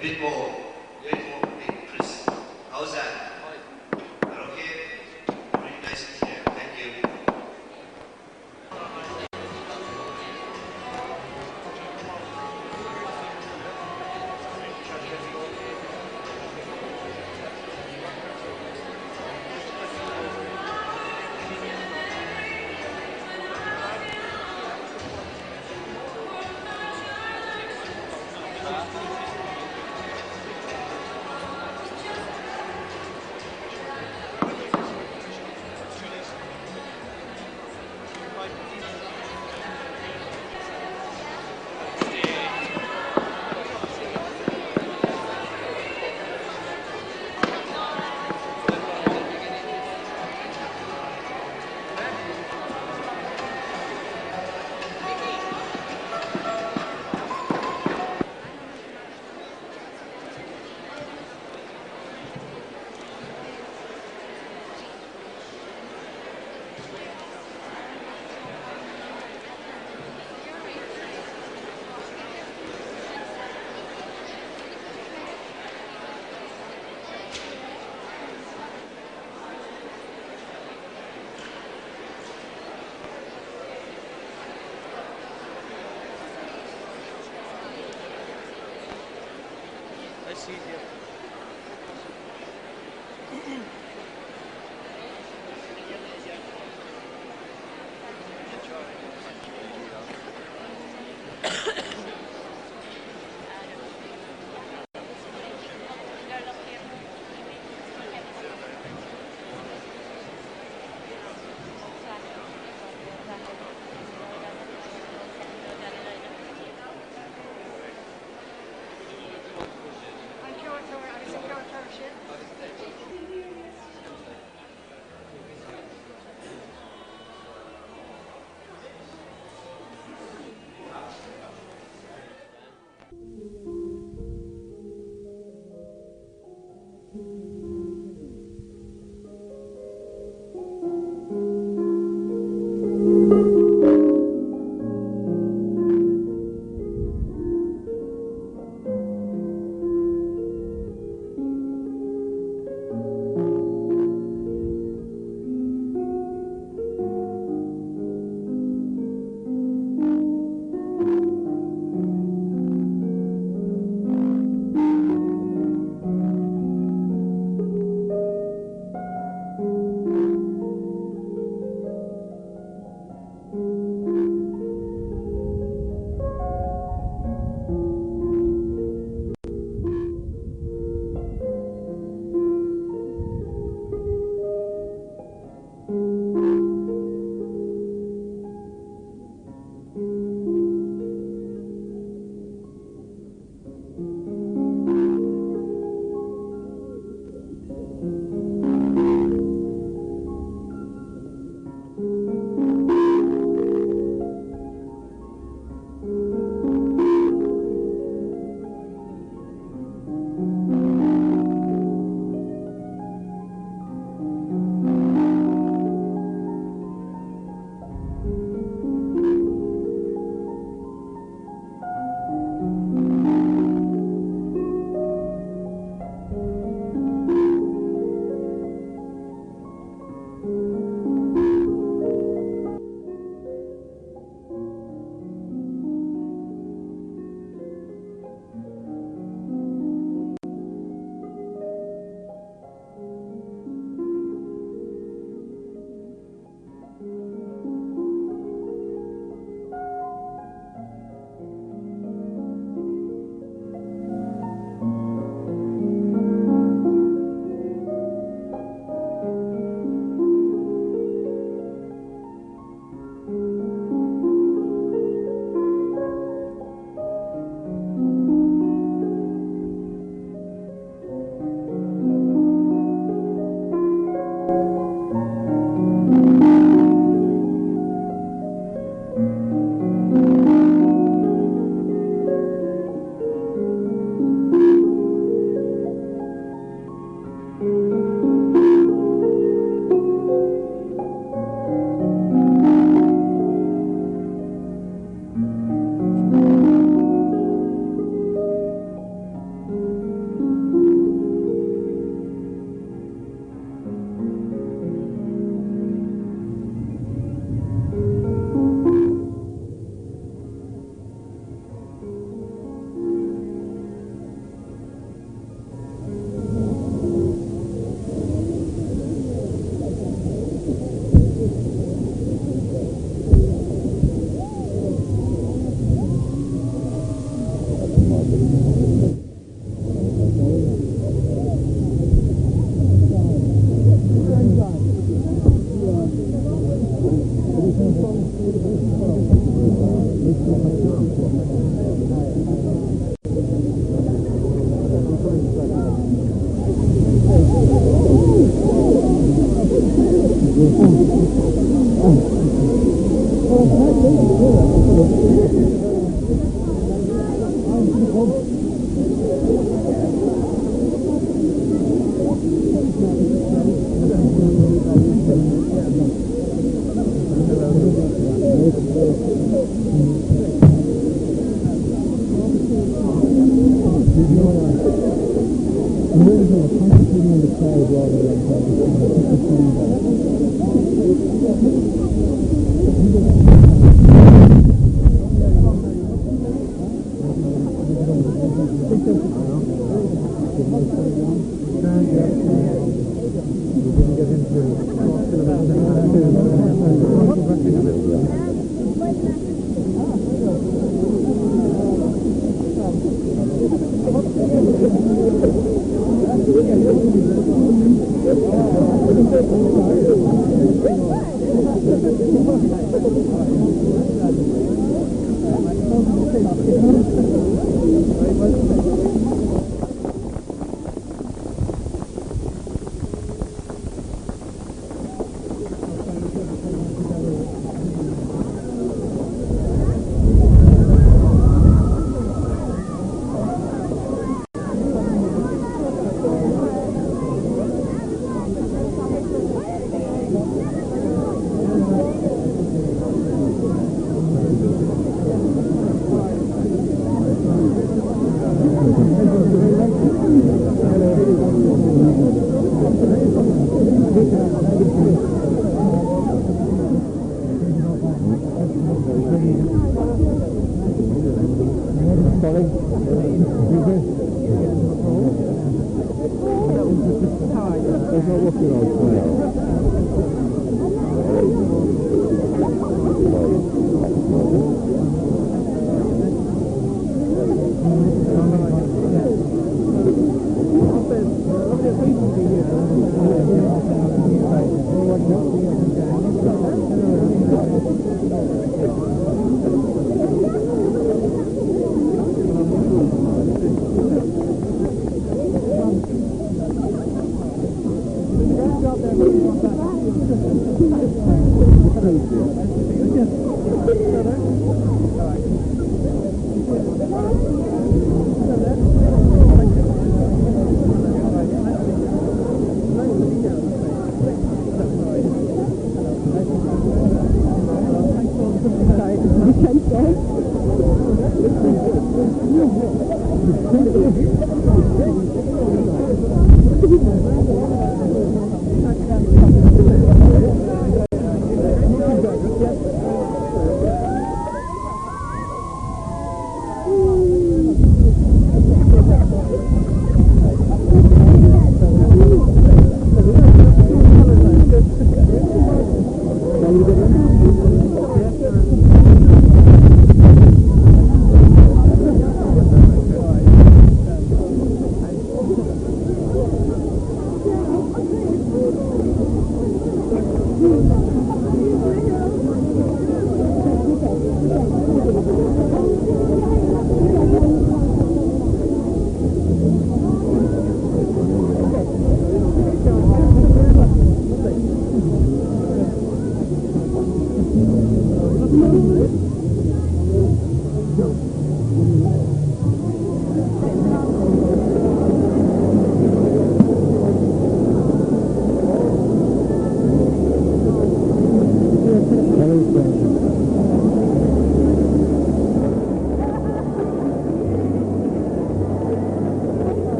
A bit more. A bit more, Chris. How's that? That okay? Really nice to hear. Thank you. I see it here.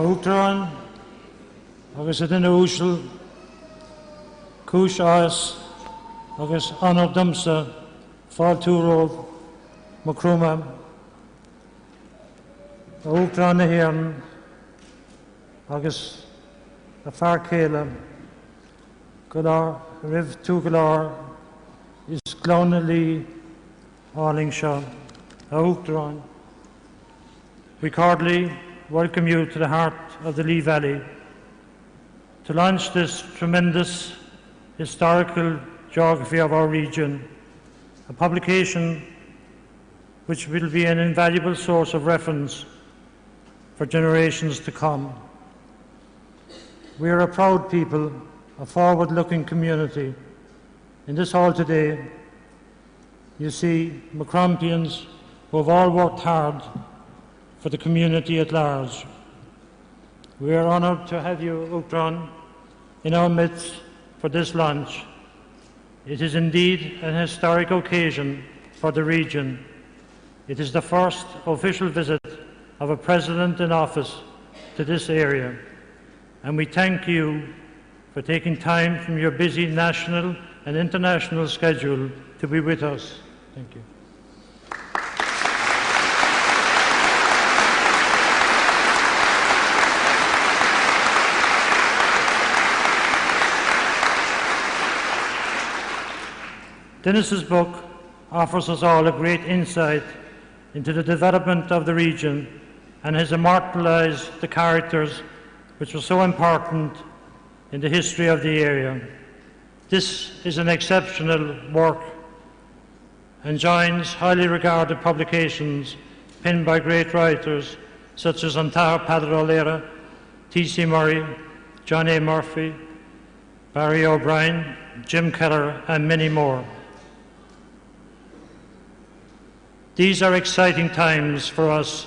Outran, agus ydyn úsl, cwys oes, agus anor dymsa, ffael tŵrodd, Macroom, Outran y hyn, agus y ffa'r ceile, gyda'r rif tŵglar, is glawn y li, Arlingshaw, Outran. We cordially welcome you to the heart of the Lee Valley to launch this tremendous historical geography of our region, a publication which will be an invaluable source of reference for generations to come. We are a proud people, a forward-looking community. In this hall today, you see Macrompians who have all worked hard for the community at large. We are honoured to have you, Outran, in our midst for this launch. It is indeed an historic occasion for the region. It is the first official visit of a President in office to this area, and we thank you for taking time from your busy national and international schedule to be with us. Thank you. Dennis's book offers us all a great insight into the development of the region and has immortalised the characters which were so important in the history of the area. This is an exceptional work and joins highly regarded publications penned by great writers such as Antar Padrolera, T.C. Murray, John A. Murphy, Barry O'Brien, Jim Keller, and many more. These are exciting times for us,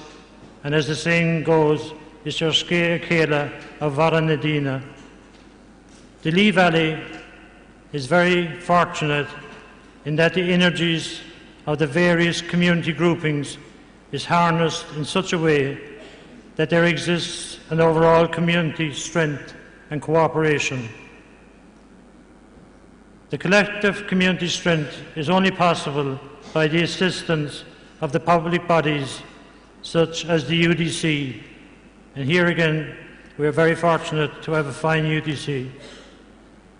and as the saying goes, it's your scare Kayla of Varanadina. The Lee Valley is very fortunate in that the energies of the various community groupings is harnessed in such a way that there exists an overall community strength and cooperation. The collective community strength is only possible by the assistance of the public bodies such as the UDC, and here again we are very fortunate to have a fine UDC.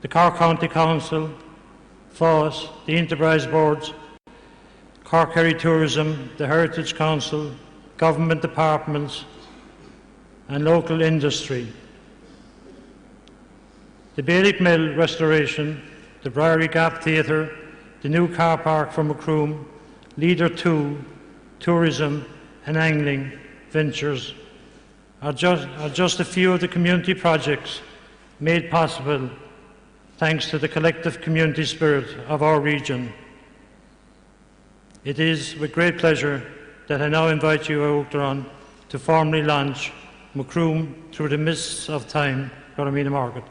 The Cork County Council, FOS, the Enterprise Boards, Cork Area Tourism, the Heritage Council, government departments and local industry. The Bailick Mill restoration, the Briery Gap Theatre, the new car park for Macroom, Leader 2, tourism and angling ventures are just a few of the community projects made possible thanks to the collective community spirit of our region. It is with great pleasure that I now invite you, Outran, to formally launch Macroom through the mists of time, Goramina Market.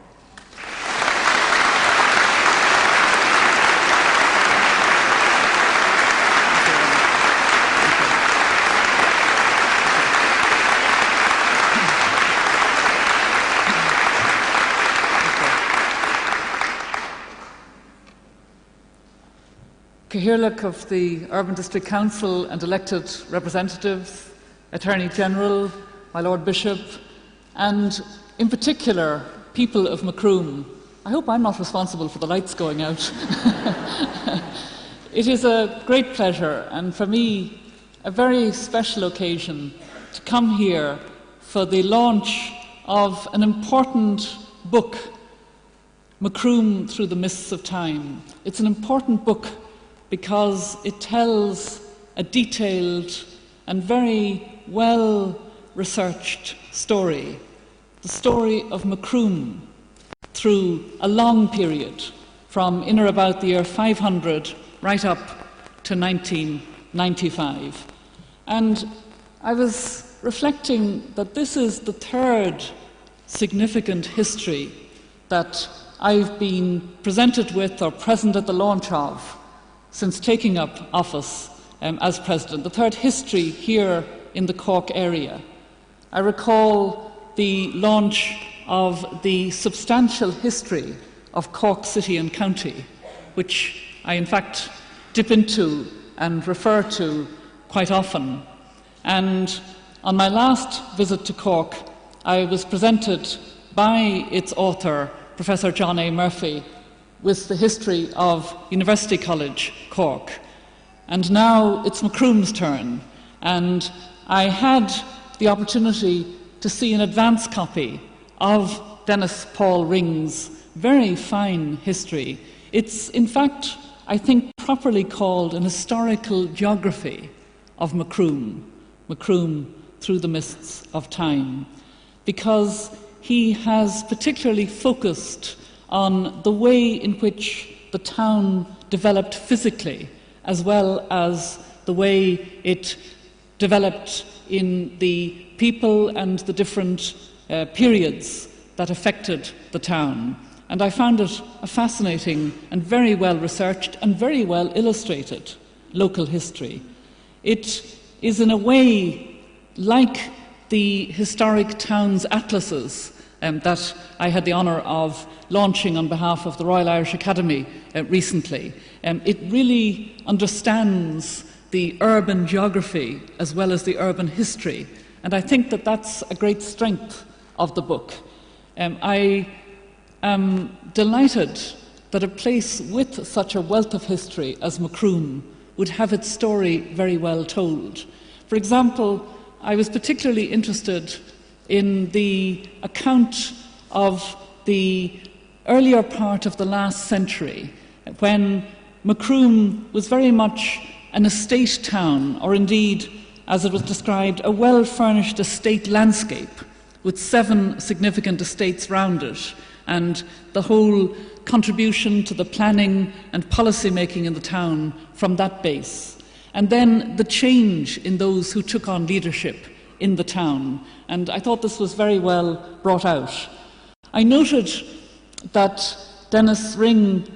Cahirlock of the Urban District Council and elected representatives, Attorney General, my Lord Bishop, and in particular, people of Macroom. I hope I'm not responsible for the lights going out. It is a great pleasure, and for me, a very special occasion to come here for the launch of an important book, Macroom Through the Mists of Time. It's an important book because it tells a detailed and very well-researched story, the story of Macroom through a long period, from in or about the year 500 right up to 1995. And I was reflecting that this is the third significant history that I've been presented with or present at the launch of since taking up office as President, the third history here in the Cork area. I recall the launch of the substantial history of Cork City and County, which I in fact dip into and refer to quite often. And on my last visit to Cork, I was presented by its author, Professor John A. Murphy, with the history of University College Cork. And now it's Macroom's turn, and I had the opportunity to see an advance copy of Dennis Paul Ring's very fine history. It's, in fact, I think, properly called an historical geography of Macroom, Macroom through the mists of time, because he has particularly focused on the way in which the town developed physically, as well as the way it developed in the people and the different periods that affected the town. And I found it a fascinating and very well researched and very well illustrated local history. It is in a way like the historic towns atlases that I had the honour of launching on behalf of the Royal Irish Academy recently. It really understands the urban geography as well as the urban history, and I think that that's a great strength of the book. I am delighted that a place with such a wealth of history as Macroom would have its story very well told. For example, I was particularly interested in the account of the earlier part of the last century, when Macroom was very much an estate town, or indeed, as it was described, a well-furnished estate landscape with 7 significant estates round it, and the whole contribution to the planning and policy making in the town from that base. And then the change in those who took on leadership in the town. And I thought this was very well brought out. I noted that Dennis Ring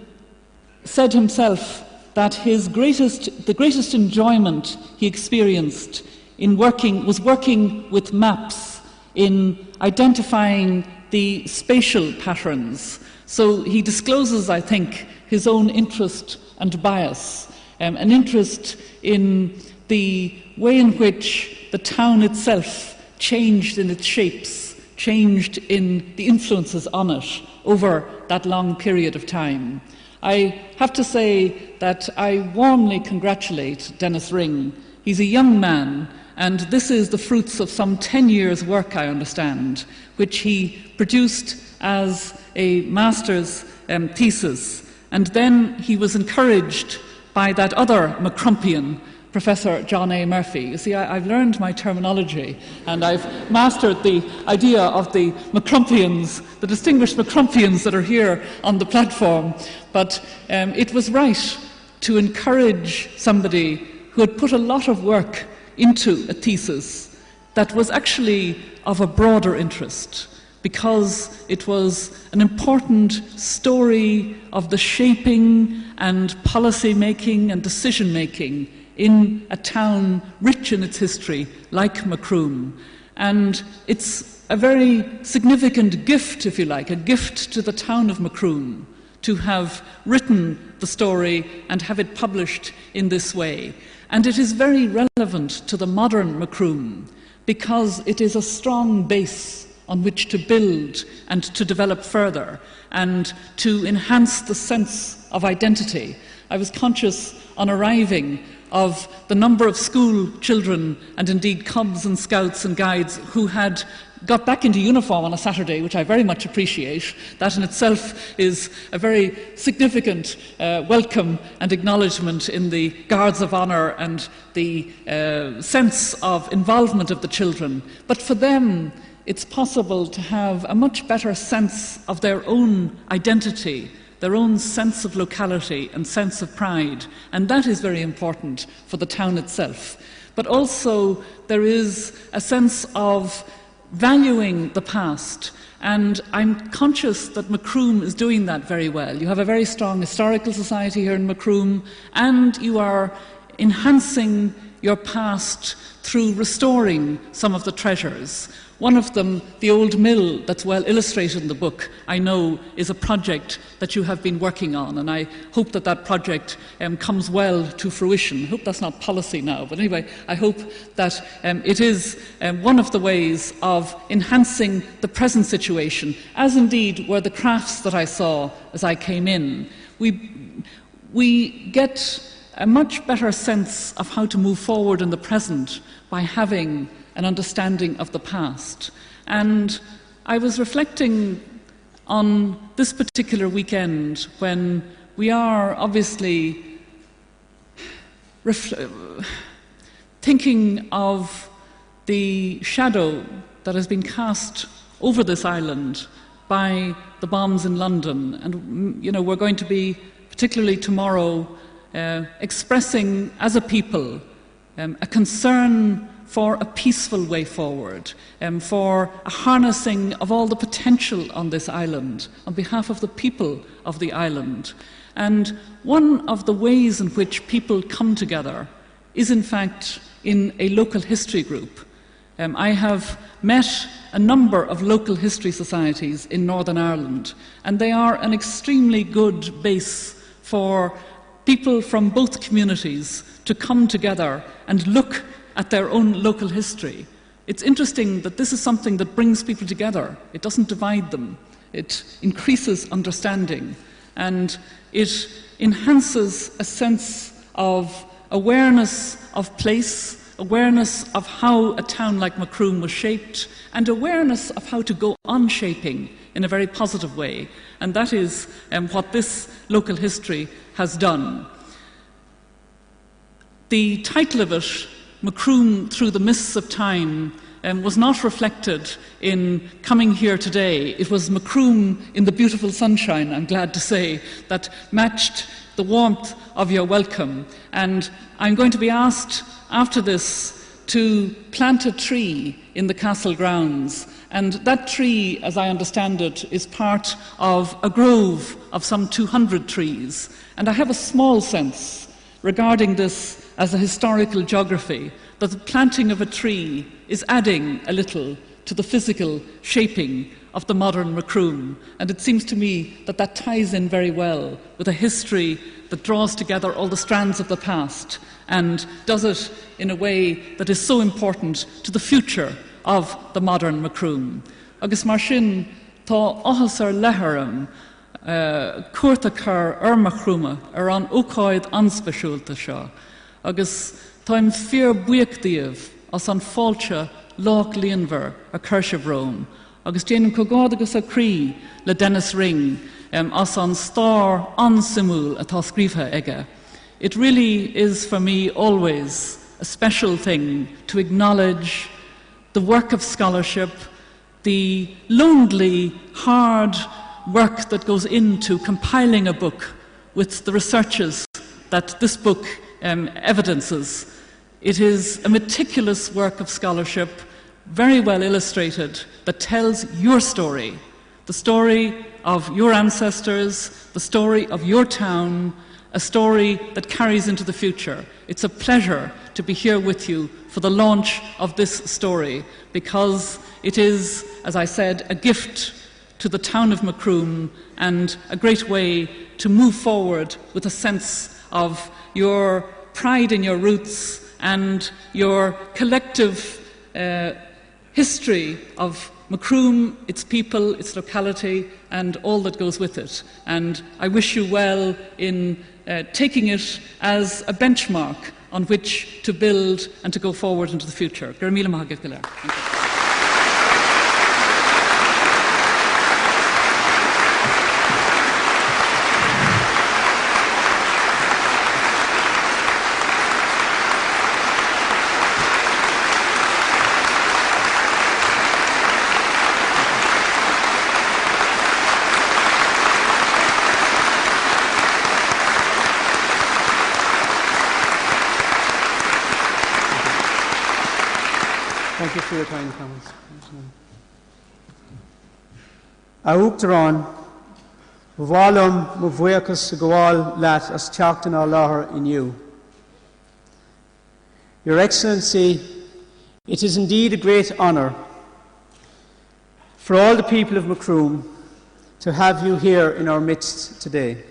said himself that the greatest enjoyment he experienced was working with maps in identifying the spatial patterns. So he discloses, I think, his own interest and bias, an interest in the way in which the town itself changed in its shapes, changed in the influences on it over that long period of time. I have to say that I warmly congratulate Dennis Ring. He's a young man, and this is the fruits of some 10 years' work, I understand, which he produced as a master's thesis. And then he was encouraged by that other Macrumpian, Professor John A. Murphy. You see, I've learned my terminology, and I've mastered the idea of the Macrumpians, the distinguished Macrumpians that are here on the platform. But it was right to encourage somebody who had put a lot of work into a thesis that was actually of a broader interest, because it was an important story of the shaping and policy making and decision making in a town rich in its history like Macroom. And it's a very significant gift, if you like, a gift to the town of Macroom to have written the story and have it published in this way. And it is very relevant to the modern Macroom because it is a strong base on which to build and to develop further and to enhance the sense of identity. I was conscious on arriving of the number of school children and indeed cubs and scouts and guides who had got back into uniform on a Saturday, which I very much appreciate. That in itself is a very significant welcome and acknowledgement in the Guards of Honour and the sense of involvement of the children. But for them, it's possible to have a much better sense of their own identity, their own sense of locality and sense of pride, and that is very important for the town itself. But also there is a sense of valuing the past, and I'm conscious that Macroom is doing that very well. You have a very strong historical society here in Macroom, and you are enhancing your past through restoring some of the treasures. One of them, the old mill that's well illustrated in the book, I know is a project that you have been working on, and I hope that that project comes well to fruition. I hope that's not policy now, but anyway, I hope that it is one of the ways of enhancing the present situation, as indeed were the crafts that I saw as I came in. We get a much better sense of how to move forward in the present by having an understanding of the past. And I was reflecting on this particular weekend when we are obviously thinking of the shadow that has been cast over this island by the bombs in London. And, you know, we're going to be, particularly tomorrow, expressing as a people a concern for a peaceful way forward, for a harnessing of all the potential on this island on behalf of the people of the island. And one of the ways in which people come together is in fact in a local history group. I have met a number of local history societies in Northern Ireland, and they are an extremely good base for people from both communities to come together and look at their own local history. It's interesting that this is something that brings people together. It doesn't divide them. It increases understanding, and it enhances a sense of awareness of place, awareness of how a town like Macroom was shaped, and awareness of how to go on shaping in a very positive way. And that is what this local history has done. The title of it, Macroom Through the Mists of Time, was not reflected in coming here today. It was Macroom in the beautiful sunshine, I'm glad to say, that matched the warmth of your welcome. And I'm going to be asked after this to plant a tree in the castle grounds. And that tree, as I understand it, is part of a grove of some 200 trees. And I have a small sense regarding this as a historical geography, that the planting of a tree is adding a little to the physical shaping of the modern Macroom. And it seems to me that that ties in very well with a history that draws together all the strands of the past and does it in a way that is so important to the future of the modern Macroom. Agus mar sin tá áthas ar leithéireann cuairte chur ar Macrooma ar an ócáid anspéisiúlta seo. Agus táim fear buíochtaíomh as an fáilte lách líonmhar a chuirse bhróm. Agus déanam cogád agus a crí le Dennis Ring as an star ansimúil atá scríbthe aige. It really is for me always a special thing to acknowledge the work of scholarship, the lonely, hard work that goes into compiling a book with the researches that this book evidences. It is a meticulous work of scholarship, very well illustrated, that tells your story, the story of your ancestors, the story of your town, a story that carries into the future. It's a pleasure to be here with you for the launch of this story, because it is, as I said, a gift to the town of Macroom and a great way to move forward with a sense of your pride in your roots and your collective history of Macroom, its people, its locality, and all that goes with it. And I wish you well in taking it as a benchmark on which to build and to go forward into the future. Gur míle maith agaibh go leor. Thank you. Thank you for your kind comments. Augtarán, bhálum mo bhuiachas sa gháil leat as teachtain á láthair inniu. Your Excellency, it is indeed a great honour for all the people of Macroom to have you here in our midst today.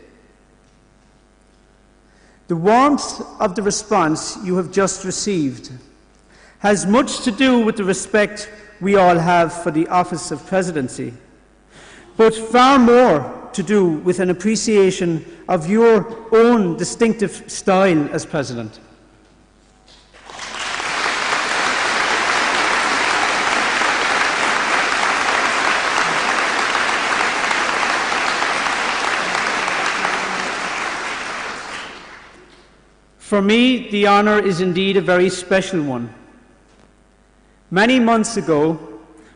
The warmth of the response you have just received has much to do with the respect we all have for the office of presidency, but far more to do with an appreciation of your own distinctive style as president. For me, the honour is indeed a very special one. Many months ago,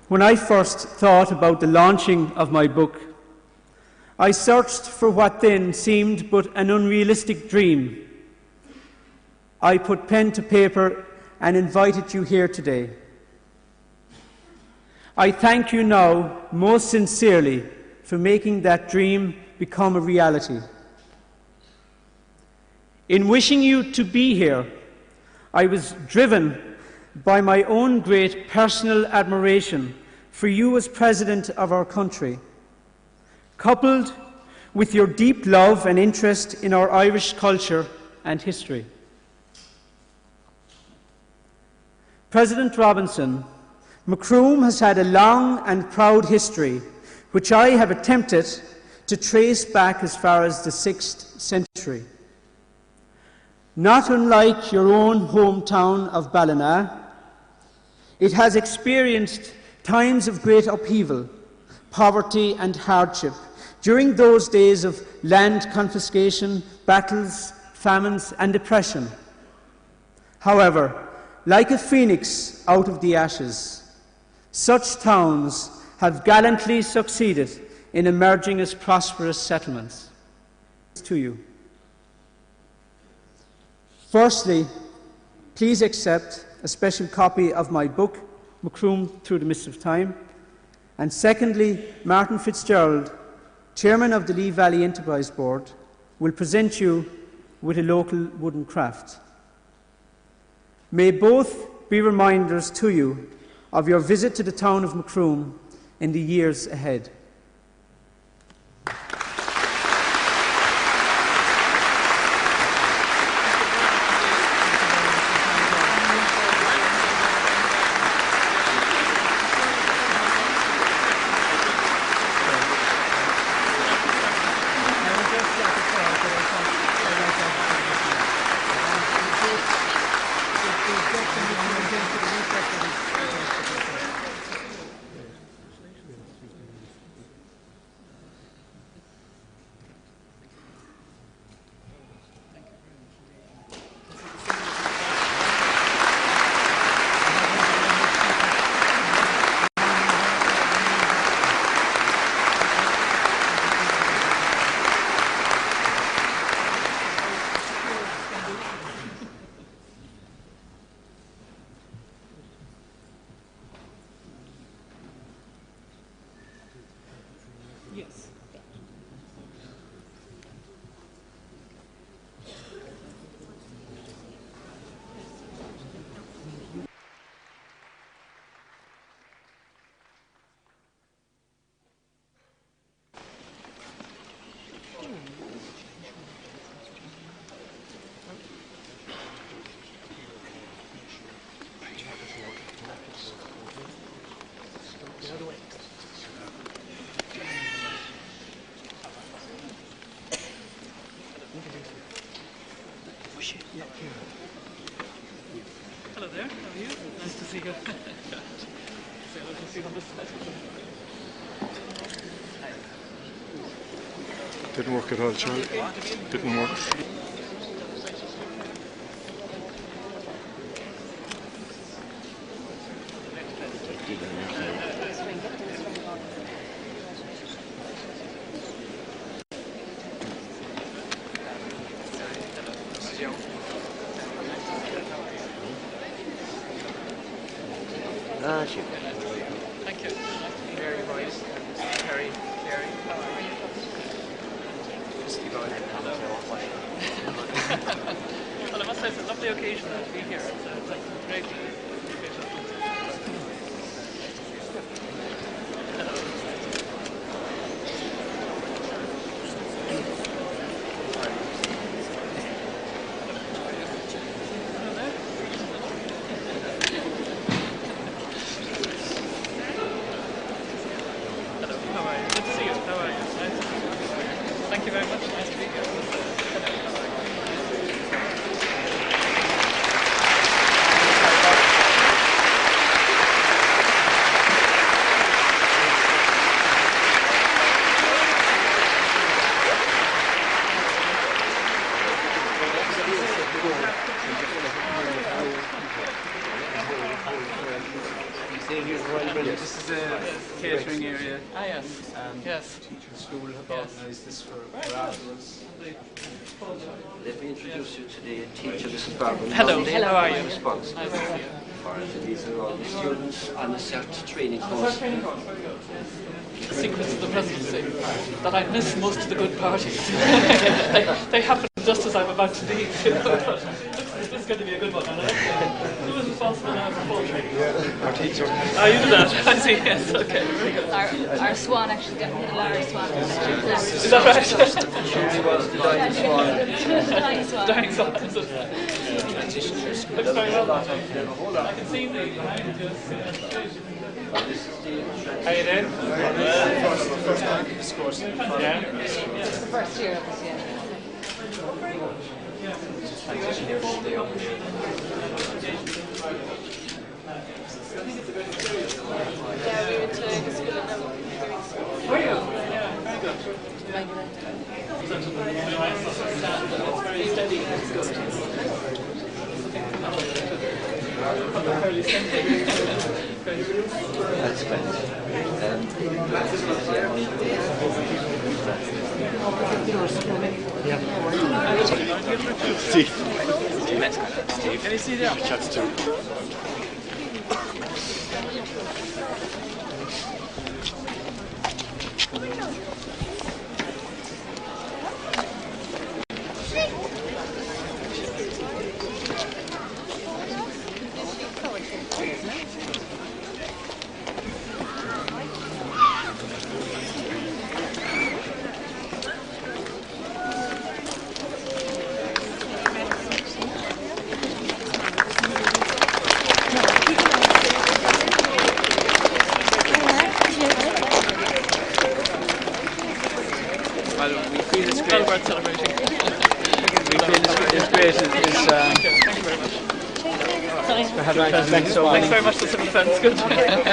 when I first thought about the launching of my book, I searched for what then seemed but an unrealistic dream. I put pen to paper and invited you here today. I thank you now most sincerely for making that dream become a reality. In wishing you to be here, I was driven by my own great personal admiration for you as President of our country, coupled with your deep love and interest in our Irish culture and history. President Robinson, Macroom has had a long and proud history, which I have attempted to trace back as far as the 6th century. Not unlike your own hometown of Ballina, it has experienced times of great upheaval, poverty and hardship during those days of land confiscation, battles, famines and depression. However, like a phoenix out of the ashes, such towns have gallantly succeeded in emerging as prosperous settlements. To you. Firstly, please accept a special copy of my book, Macroom Through the Mist of Time. And secondly, Martin Fitzgerald, Chairman of the Lee Valley Enterprise Board, will present you with a local wooden craft. May both be reminders to you of your visit to the town of Macroom in the years ahead. Hello there, how are you? Nice to see you. Didn't work at all, Charlie. Didn't work. Thank you. Mary Boyce, Terry, Jerry. How are you? Well, I must say it's a lovely occasion to be here. It's a great occasion. Hello, how are you? Good to see you. How are you? Nice to see you. Thank you very much. Nice to be here. Hello, how are you? This is a catering area. Ah, yes. And Yes. teaching school have organised this for afterwards. Let me introduce you to the teacher, Mrs. Barbara. Hello, Lundy, how are you? Response. Nice to see you. These are all the students on the CERT training course. The secrets of the presidency, that I miss most of the good parties. they happen just as I'm about to leave. This is going to be a good one. Who is responsible now for full training? Our teacher. Oh, you do that? I see, yes, okay, very good. Our swan actually got hit, Larry Swan. Is that right? She was the dying swan. Dying swan. Dying swan, is it? Looks very well. I can see the behind you. How you doing? First time in this course. Yeah. It's the first year of this, yeah. Yeah, we went to the school in Oh, yeah. Yeah, very good. Very steady. It's good. Fairly steady. That's Steve. Can you see that? Chat to. Well, we feel it's Well great. worth celebrating. We feel it's great. Thank you very much. Thanks so Thanks very much for civil defence. Good. have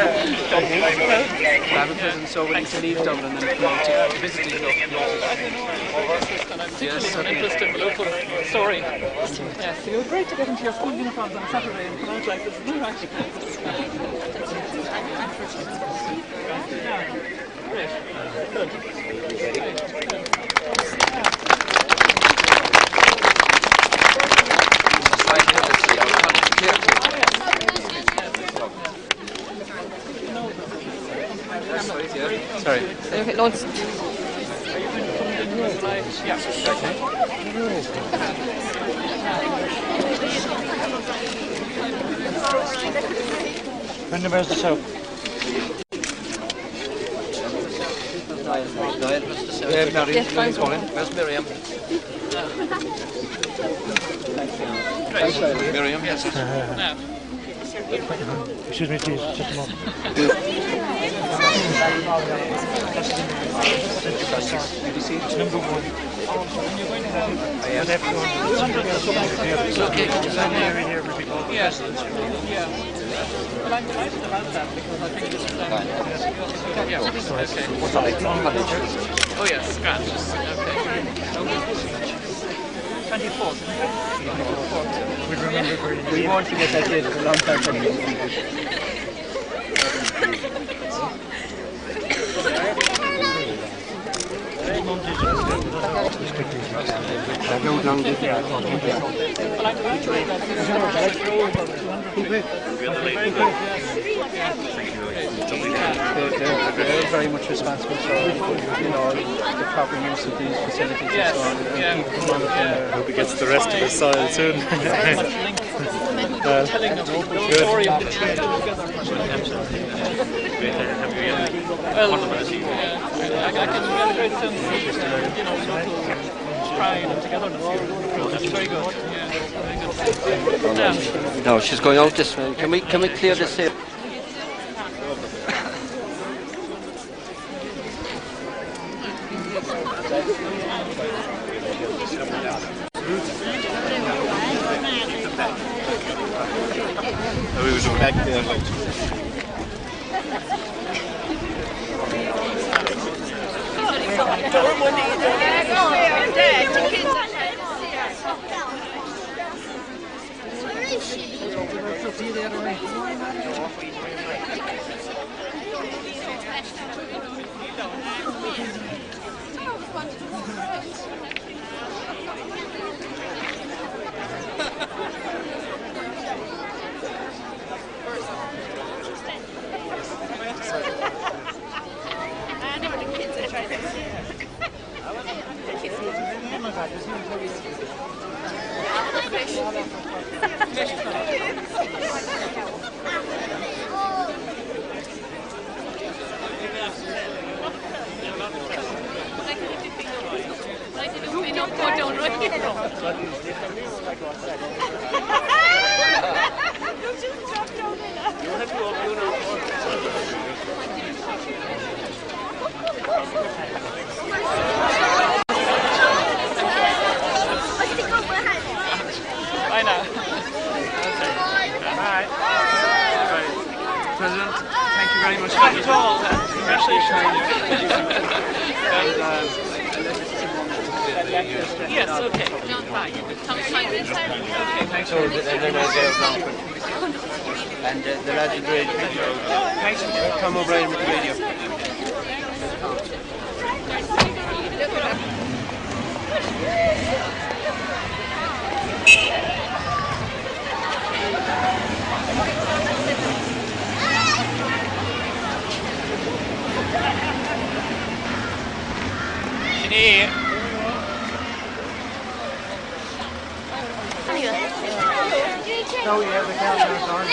a present so willing to leave Dublin and come out to visit the local I don't know, and I'm particularly interested in the local story. Yes, it was great to get into your school uniforms on a Saturday and come out like this, isn't it? Right? Yeah. Great. Good. Sorry. Okay, no, it's Yeah. When where's the soap? yes, fine. Where's Miriam? Miriam, yes. Now, Excuse me, please, just a moment. Number one. But everyone, It's okay. here will be called yes. Yeah. Well, I'm delighted about that because I think it's yeah. Okay. Oh yes, grand. Okay. 24th. we remember very We won't forget that date for a long time. They're very much responsible for, you know, the proper use of these facilities and so on. And keep them monitoring their... Hope he gets the rest of his soil soon. Very much linked to telling them the story of the trade together. Well, I can get a great sense of, you know, local pride and togetherness here. That's very good. Yeah, very good. Yeah. No, she's going out this way. Can we clear this here? We was back there. President, thank you very much. Not at all. Congratulations. Yes, okay. Okay, thanks very much. And the lads at the radio. Thanks. Tom O'Brien with the radio. Here. So we have the countdown on.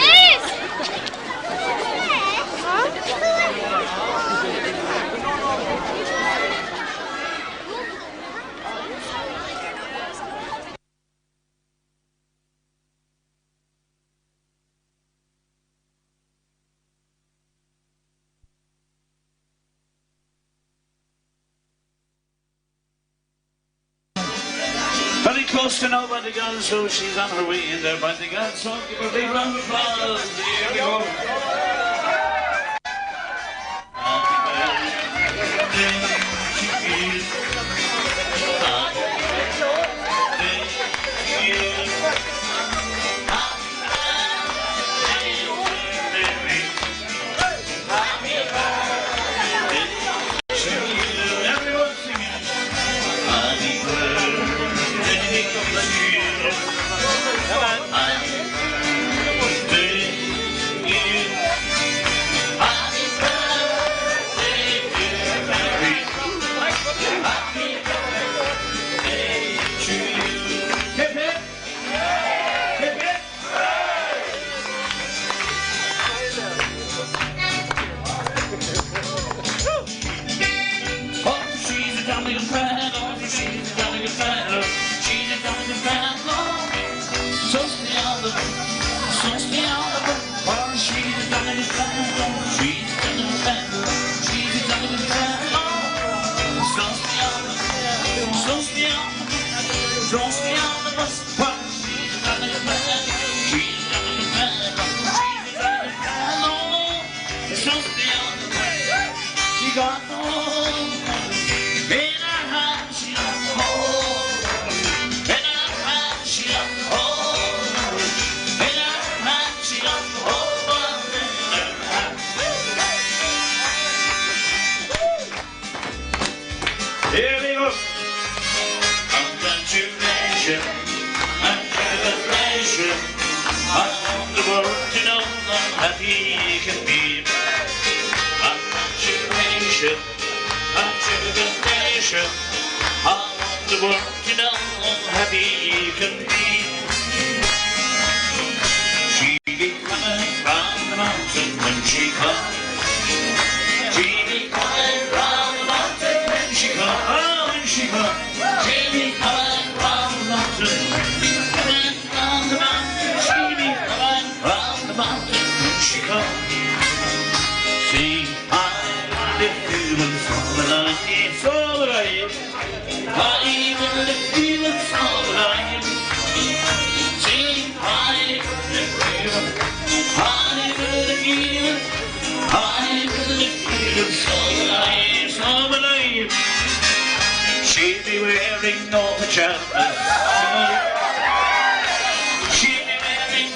Very close to now by the girls, so she's on her way in there by the girls, so give her a big round of applause. Here we go. you can be. I'm contribution, contribution. I want the world to know how happy you can be. She be coming round the mountain when she comes. She be coming round the mountain when she comes. Oh, when she comes. She be coming round the mountain. Coming round the mountain. She be coming round the mountain when she comes. See, I the feelings all the night. It's all the night. I the feelings all the night. See, I the feelings. I the feelings. I the feelings all the night. All the night. She'd be wearing no pajamas tonight. She'd be wearing no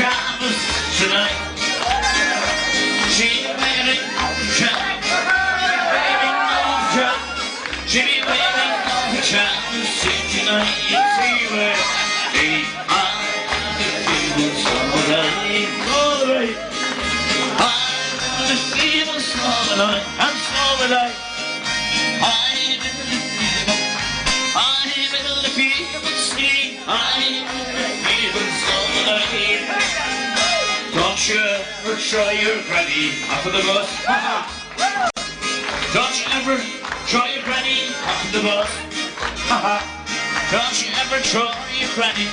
pajamas tonight. She'd be wearing no pajamas. She'd be wearing no pajamas tonight. See where I the feelings all the night. All the night. I the feelings all the night. And so will I. Don't you ever try your granny after the bus? Don't you ever try your granny after the bus? Don't you ever try your granny?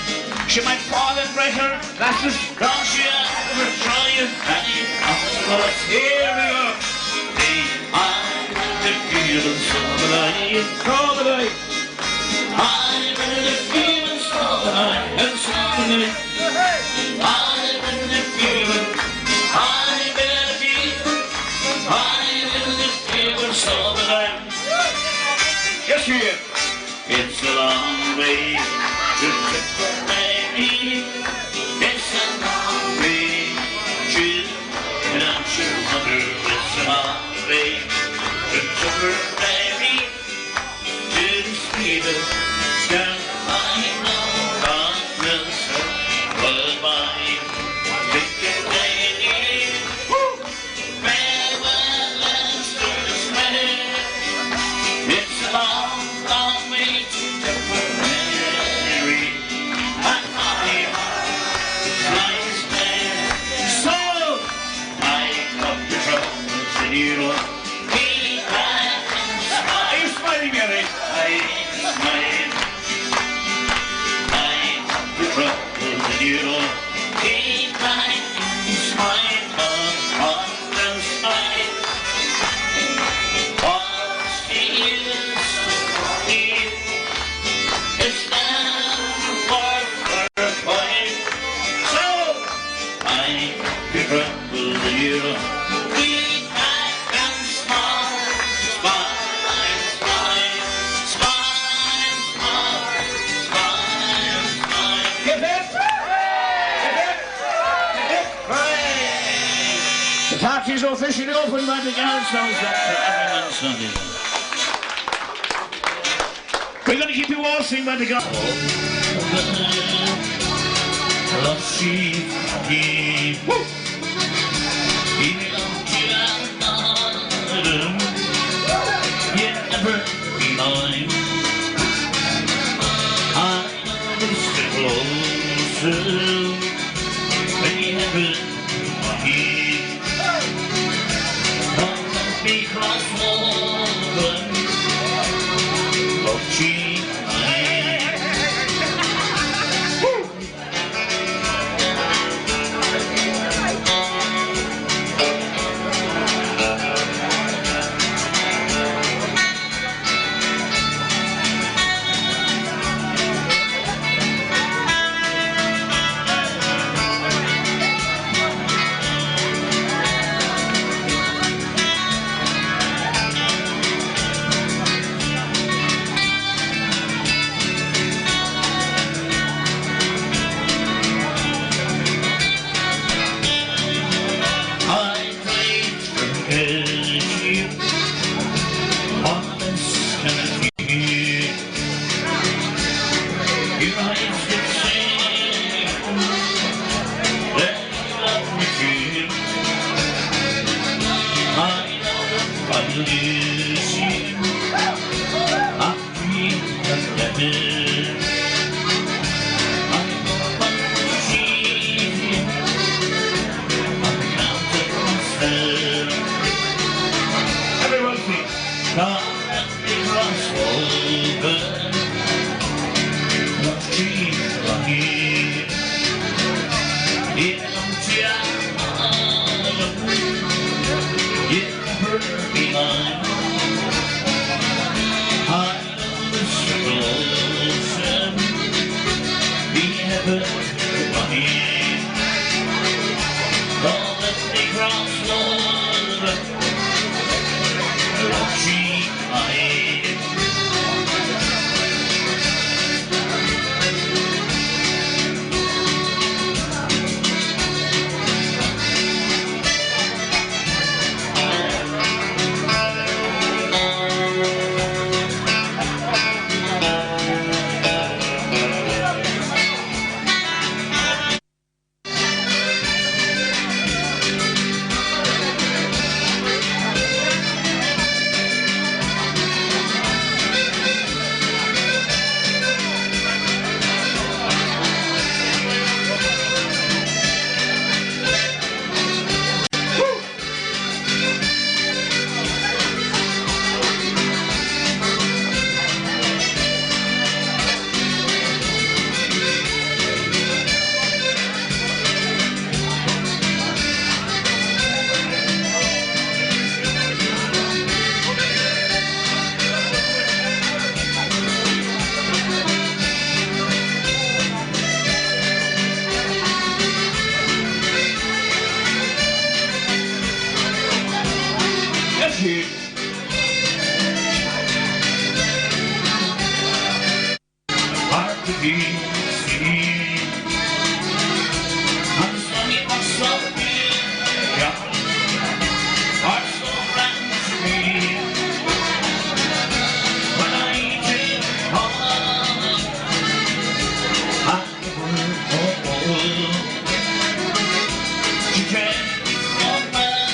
She might fall and break her glasses. Don't you ever try your granny after the bus? Here we go. I'm the feelings all the night, all the night. I'm the feelings all the night, and so the night. I'm the feelings, I'm the feelings, I'm the feelings all the night. Yes, you hear. It's a long way to baby. It's a long way to, and I'm sure wonder it's a long way to baby. To the speeder, stand by no darkness, but by wicked lady. Farewell and students may. It's a long, long way to Tipperary, and my heart lies there. So I come to troubles and you know. Are you smiling, Mary? I smile. I come to troubles and you know. Keep my smile on the side. All she is to me is never worth her while. So I come to troubles and you know. Keep back and smile, smile, smile, smile, smile, smile, smile. Hip hip! Hip hip! Hip hip! Hooray! The party's officially open by the girls' songs for everyone Sunday. We're going to keep you waltzing by the girls. Love she gave. Woo! Never be mine. I know it's closer when you haven't been. Don't be cross over, love cheap. this year. I'm free of letters. I'm going to see you. I'm counting myself. Everyone please. Come and be cross over. Not keep running. It don't you hurt me line. I know the struggles and be heaven running. Don't let me cross over. Don't treat my head. Hard to be seen. I'm sunny or sorry. Yeah. Are so brand sweet. When I take home, I you can't be so fast.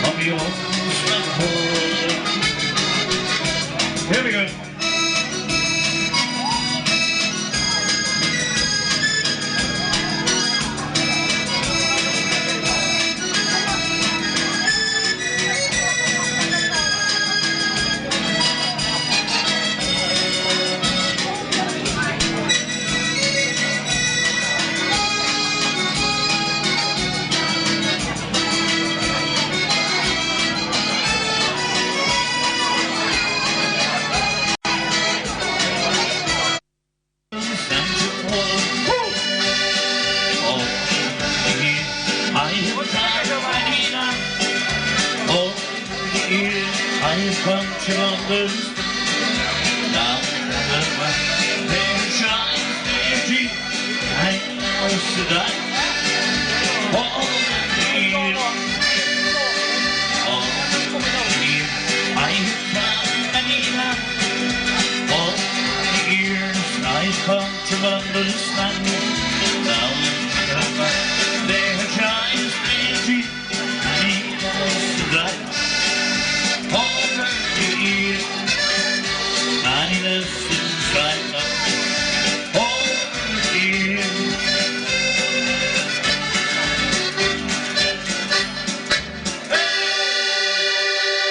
Of your here we go. I've come to understand now that my fair shines their teeth. I know that all the years, I've come many times. All the years I've come to understand now that my fair shines their teeth. I know that.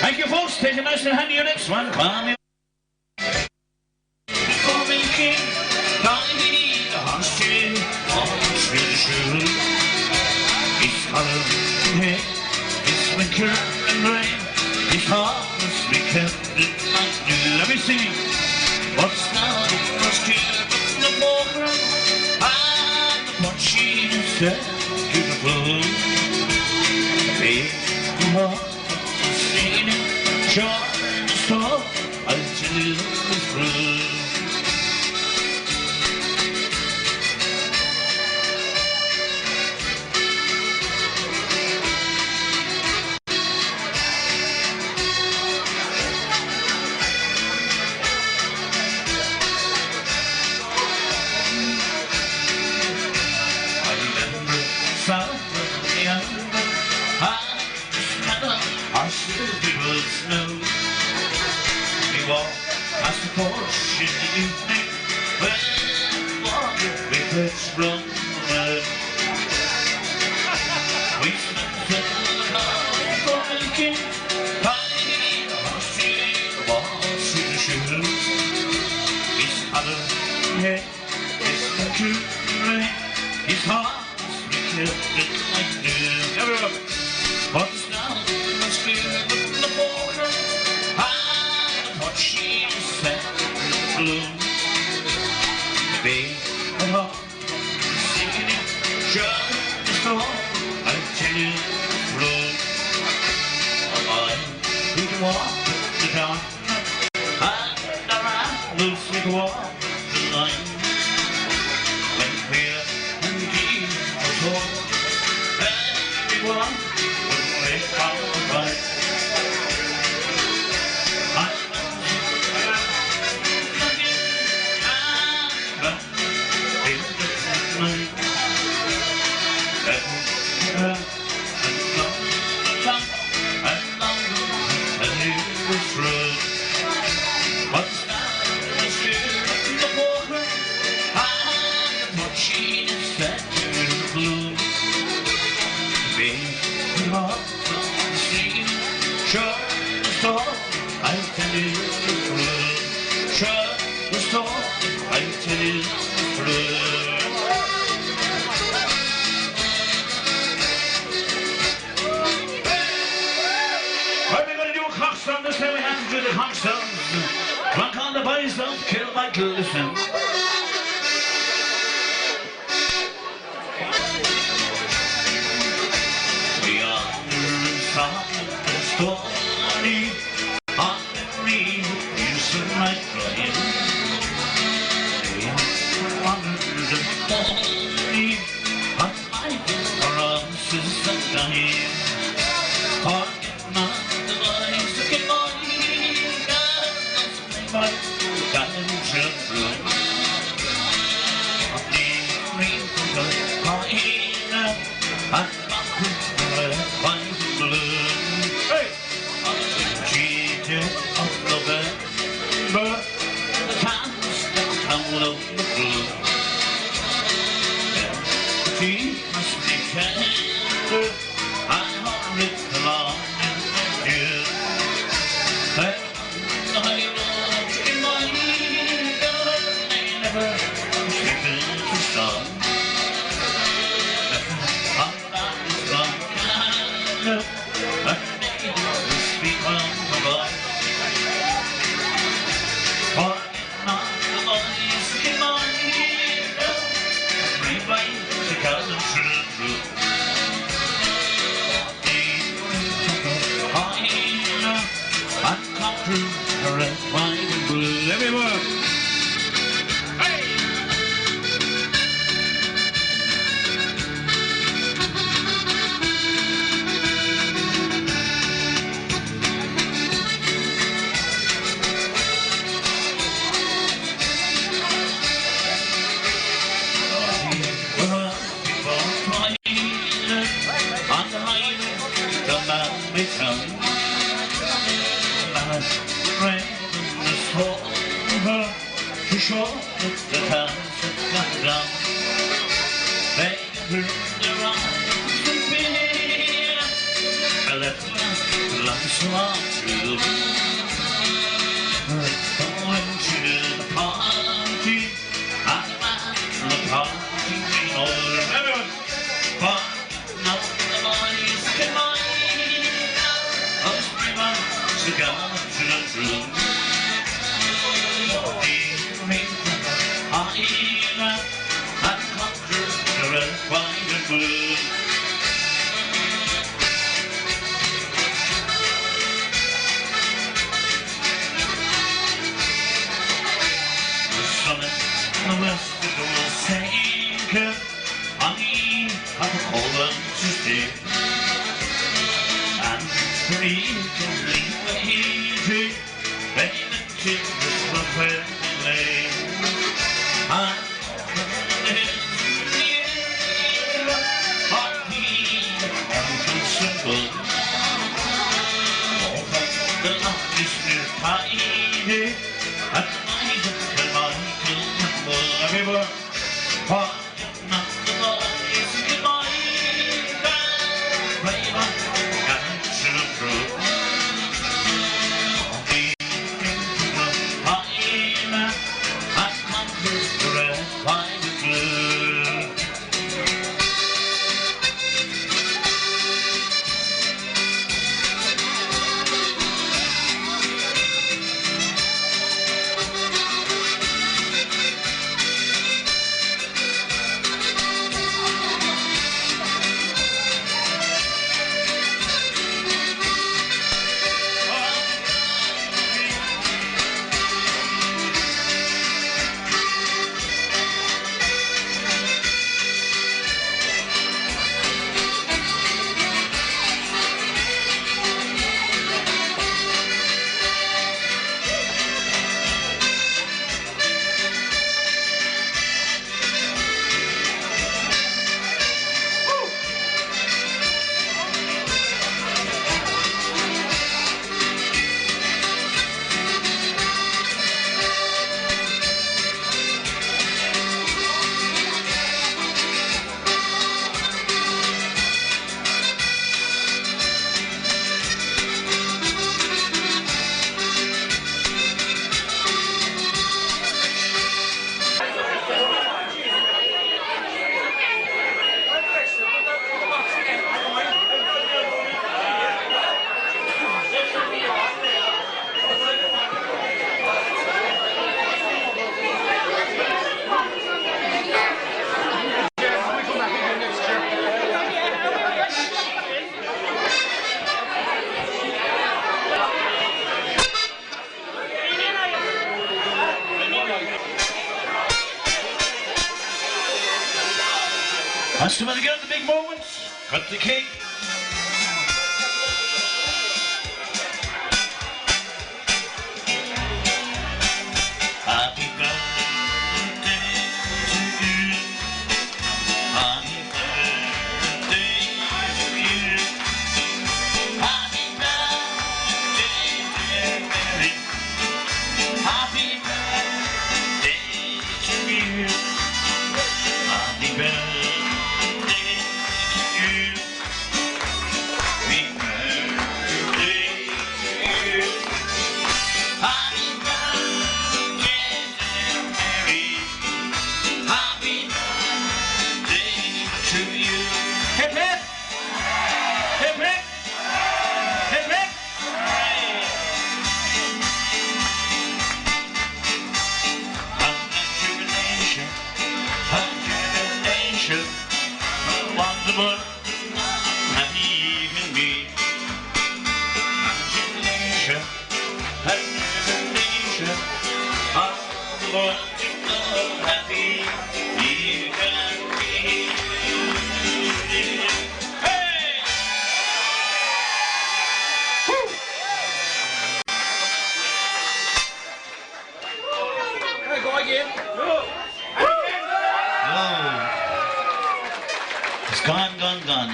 Thank you, folks. Take a nice and handy your next one. Come king, the hostage, it's hollow head, it's winter and rain, it's harvest we kept it like new. Let me sing. What's now the first year from the foreground, and the machine is set beautiful. Big heart, singing it, short and tall, until it's through. people know. We walk past the porch in the evening when water rivers run away. We spend the car for making pie, washing the walls with the shoes. His other head is the rain. His heart is wicked like doom. Everyone, what's now the spirit of the water? And what she said in the gloom. Babe, and heart is singing it, sure the storm. I tell you, road. I could walk the dawn, and around those we walk the line. When we're and deep are told, everyone will wake up right. I'm looking and in the night. What's that? The spirit of the water, and what she said to the blue. Babe, the heart of the sea, sure the storm, I'll tell you the truth. Sure the storm, I'll tell you the truth. From this time we have to do the Coxstones. Rock on the boys, don't kill Michael, listen. We are inside the story on every use of my crying. We are wonders and story on my for us is the dying. I'm Hey! Cheated of November, the candles tumble over the blue. She must be tender, I'm hurried along in the dew. And I love in my ear, they never sleep in the sun. Macroom, red, white, and blue. Everyone! Hey! On the highway, the man becomes rain is over to show that the house has gone down. They turn their eyes and fear. I left my life so true. Going to the party, I'm back to the party, we know everyone. But now the boys can mind. I'll bring my cigar. True. I've conquered the red, white, and blue. The sun in the west is all sinking. I have a cold one to stay. And free can leave the heat. Baby, this was where we lay. I'm in the air, heart beat, and simple. That's the way to get the big moments. Cut the cake. Happy birthday to you. Happy birthday to you. Happy birthday, dear Mary. Happy birthday to you. Happy birthday to you. Happy birthday to you. Happy birthday, dear Mary. Happy birthday to you. Hip hip! Hip hip! Hip hip! Hooray! Congratulations, congratulations, a wonderful, happy evening. Congratulations, congratulations, a wonderful, happy evening. Hey! Woo! Go again. Oh. It's gone, gone, gone.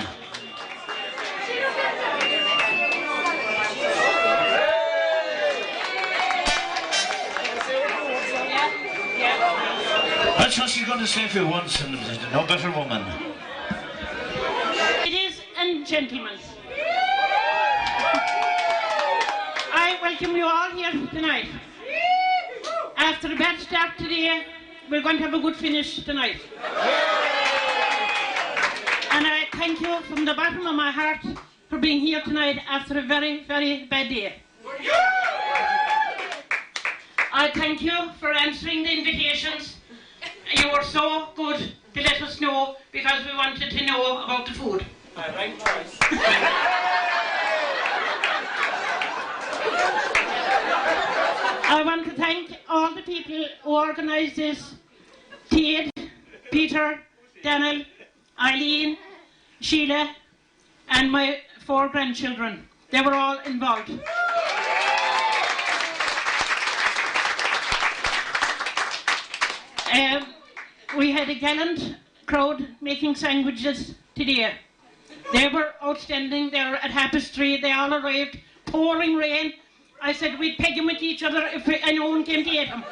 That's what she's going to say for once, and no better woman. Ladies and gentlemen, I welcome you all here tonight. After a bad start today, we're going to have a good finish tonight. And I thank you from the bottom of my heart for being here tonight after a very, very bad day. I thank you for answering the invitations. You were so good to let us know because we wanted to know about the food. I rang twice. I want to thank all the people who organised this. Tied, Peter, Daniel, Eileen, Sheila and my 4 grandchildren. They were all involved. We had a gallant crowd making sandwiches today. They were outstanding. They were at 3:30. They all arrived, pouring rain. I said we'd peg them with each other if anyone came to eat them.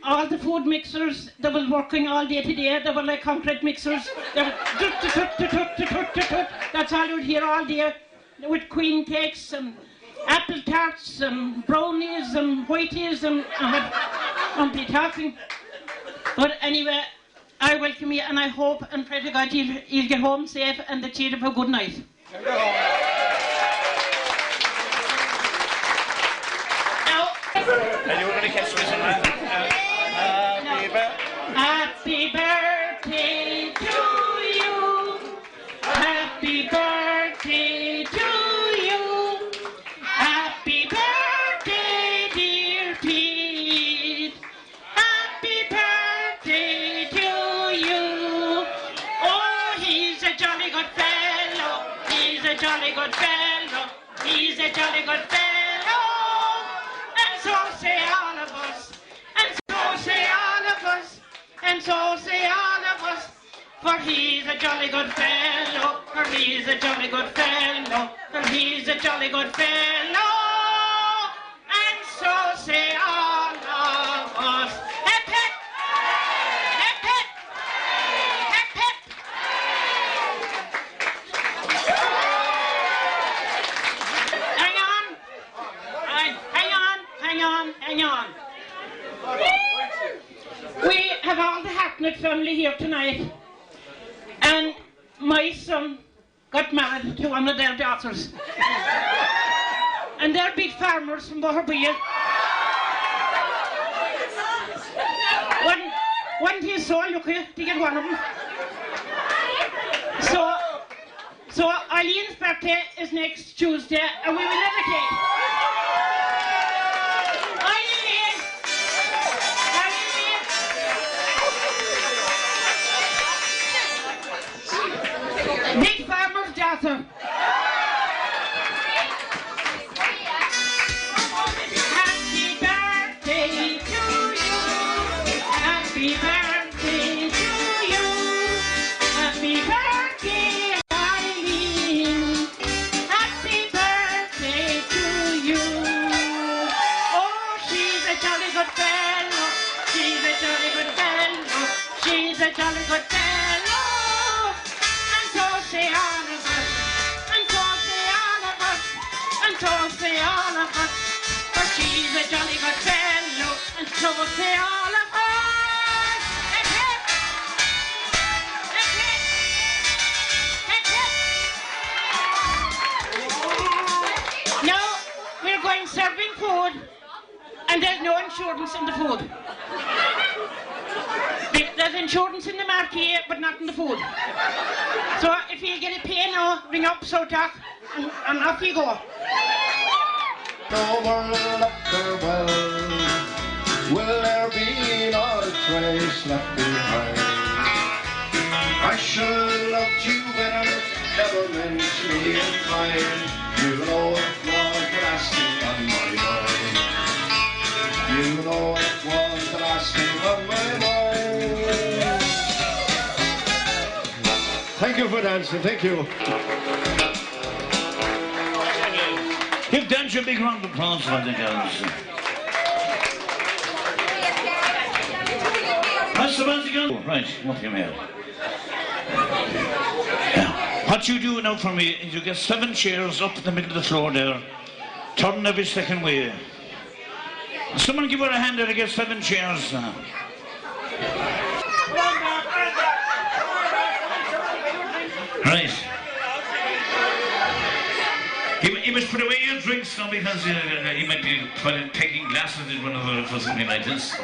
All the food mixers, they were working all day today. They were like concrete mixers. They were that's all you would hear all day, with queen cakes and apple tarts and brownies and whiteys and I won't be talking. But anyway, I welcome you and I hope and pray to God you'll get home safe and that you'll have a good night. Now, And you were going to catch this one. Happy birthday to you. Happy birthday to you. Happy birthday, dear Pete. Happy birthday to you. Oh, he's a jolly good fellow. He's a jolly good fellow. He's a jolly good fellow. And so say all of us. And so say all of us. And so say all of us, for he's a jolly good fellow, for he's a jolly good fellow, for he's a jolly good fellow. And so say all of us. Hip hip! Hip hip! Hip hip! Hang on! Hang on! Hang on! Hang on! We have all the Hacknett family here tonight, and my son got married to one of their daughters. And they're big farmers from Boherbia. One he is so lucky to get one of them. So Eileen's birthday is next Tuesday, and we will never take. Eileen! Eileen! Big farmer's daughter. Happy birthday to you. Happy birthday to you. Happy birthday, Eileen. Happy birthday to you. Oh, she's a jolly good fellow. She's a jolly good fellow. She's a jolly good fellow. And so say all of us. And so say all of us. And so say all of us. For she's a jolly good fellow. And so say all of us. Hip, hip. Hip, hip. Hip, hip. Now, we're going serving food, and there's no insurance in the food. There's insurance in the marquee, but not in the food. So if you get a pay now, ring up Sotak, and off you go. The world up there well, will there be not a trace left behind? I should have loved you better, never meant to be unkind. You know it was the last thing on my mind. You know it was the last thing on my mind. Thank you for dancing, thank you. Give Dance a big round of applause for the girls. That's the ones to go. Right, off your mail. Yeah. What you do now for me is you get 7 chairs up in the middle of the floor there, turn every second way. Someone give her a hand there to get 7 chairs. Right. You must put away your drinks now because you might be taking glasses in one of them for something like this.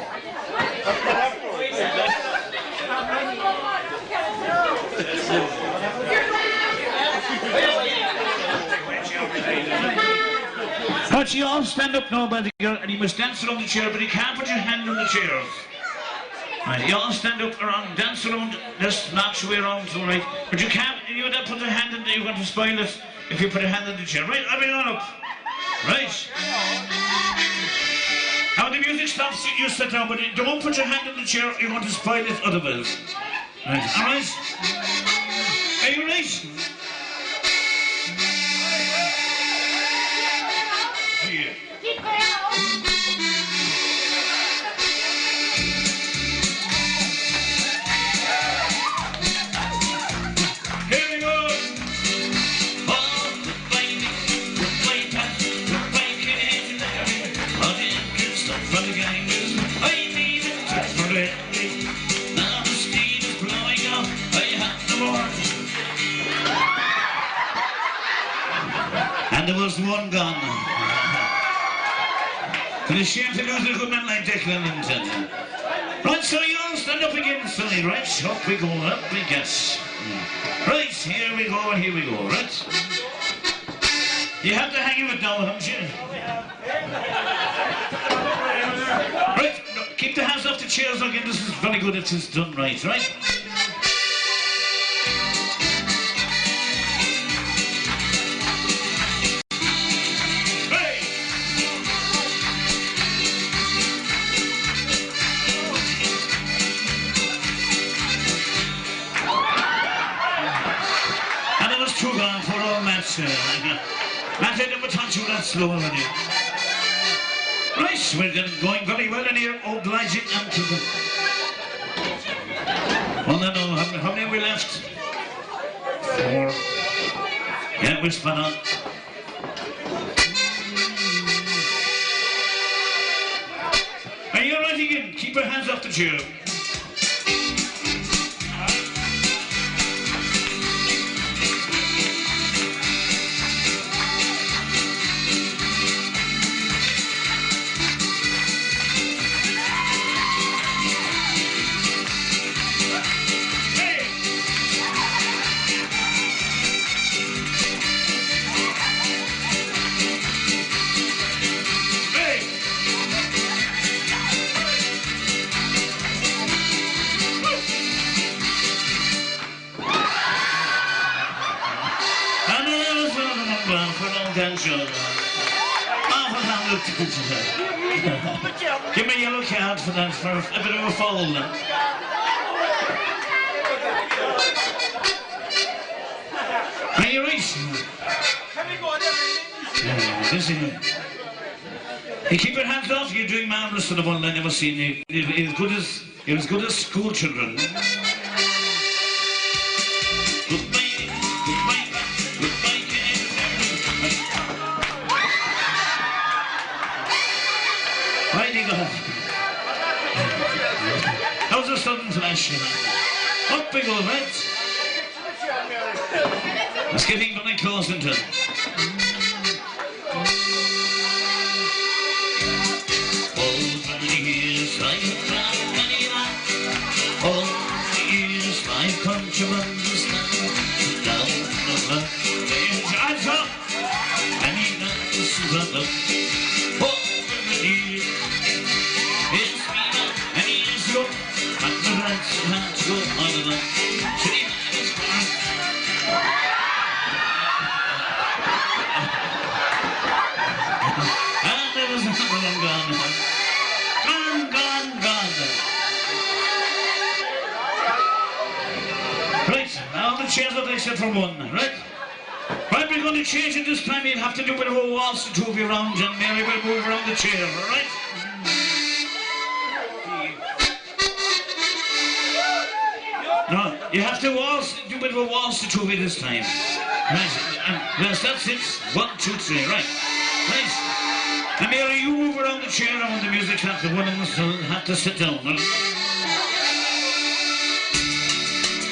But you all stand up now by the girl and you must dance around the chair, but you can't put your hand on the chairs. Right, you all stand up around, dance around, just march your way around, all right. But you can't, you don't put your hand in there, you're going to spoil it if you put a hand on the chair. Right, I'll be on up. Right. Now the music stops, you sit down, but don't put your hand on the chair, you're going to spoil it otherwise. Right, all right? Are you right? Yeah. And there was one gone. And it's a shame to lose a good man like Declan and Right, so you all stand up again, Sonny, right? Up we go, up we get. Right, here we go and here we go, right? You have to hang it down, haven't you? Right, keep the hands off the chairs again, this is very good if it's done right, right? Matt, I never taught you that slow on you. Right, we're going very well in here, obliging and to the... Well, no, how many have we left? 4. Yeah, we're spun on. Are you all right again? Keep your hands off the chair. potential. Half of that looked good. Give me a yellow card for that, for a bit of a foul. Are you right? Listen. Hey, keep your hands off. You're doing marvellous for the one I never seen you. You're as good as school children. Goodbye, goodbye, goodbye. Right, you go. How's the sudden flash? Up we go, right? It's getting very close into it. All the years I've come to understand down the blood, there's eyes up, and he knows the love. All the years, it's me and he's young, and the rest had to go on and on. See, it's gone. And there was another one gone. Now the chairs are except for one, right? Right, we're going to change it this time. You'll have to do a bit of a waltz to move you around, and Mary will move around the chair, all right? No, you have to waltz, do a bit of a waltz to two this time. Right, yes, that's it. 1, 2, 3, right. Right. And Mary, you move around the chair, and when the music stops, the one of us will have to sit down, right?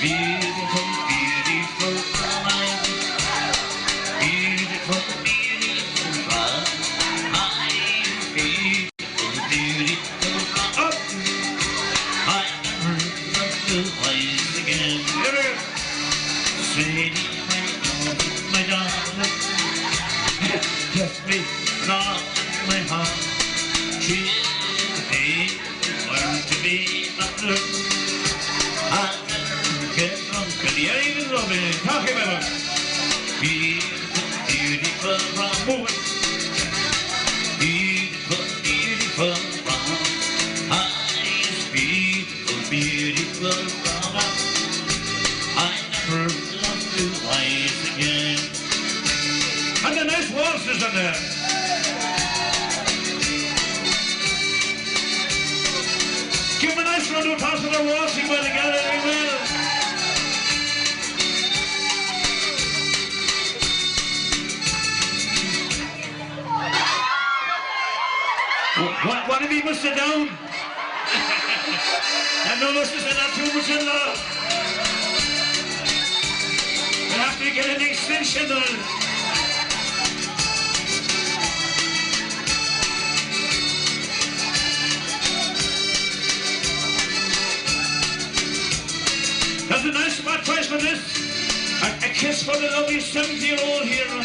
Beautiful, beautiful life. Beautiful, beautiful life. Beautiful, beautiful life. Up! I never loved the place again. Sweetie, my darling, left me not my heart. Treat me, learn to be under. Get drunk and the air even loving. Talking about beautiful, beautiful brown woman. Beautiful, beautiful brown eyes. Beautiful, beautiful brown eyes. I never loved you twice again. And the nice waltzes in there. Give them a nice round of applause for the waltzing well together, we will. One of you must sit down. And no must sit down too much in love. We have to get an extension on it. That's a nice spot price for this. A kiss for the lovely 70-year-old here.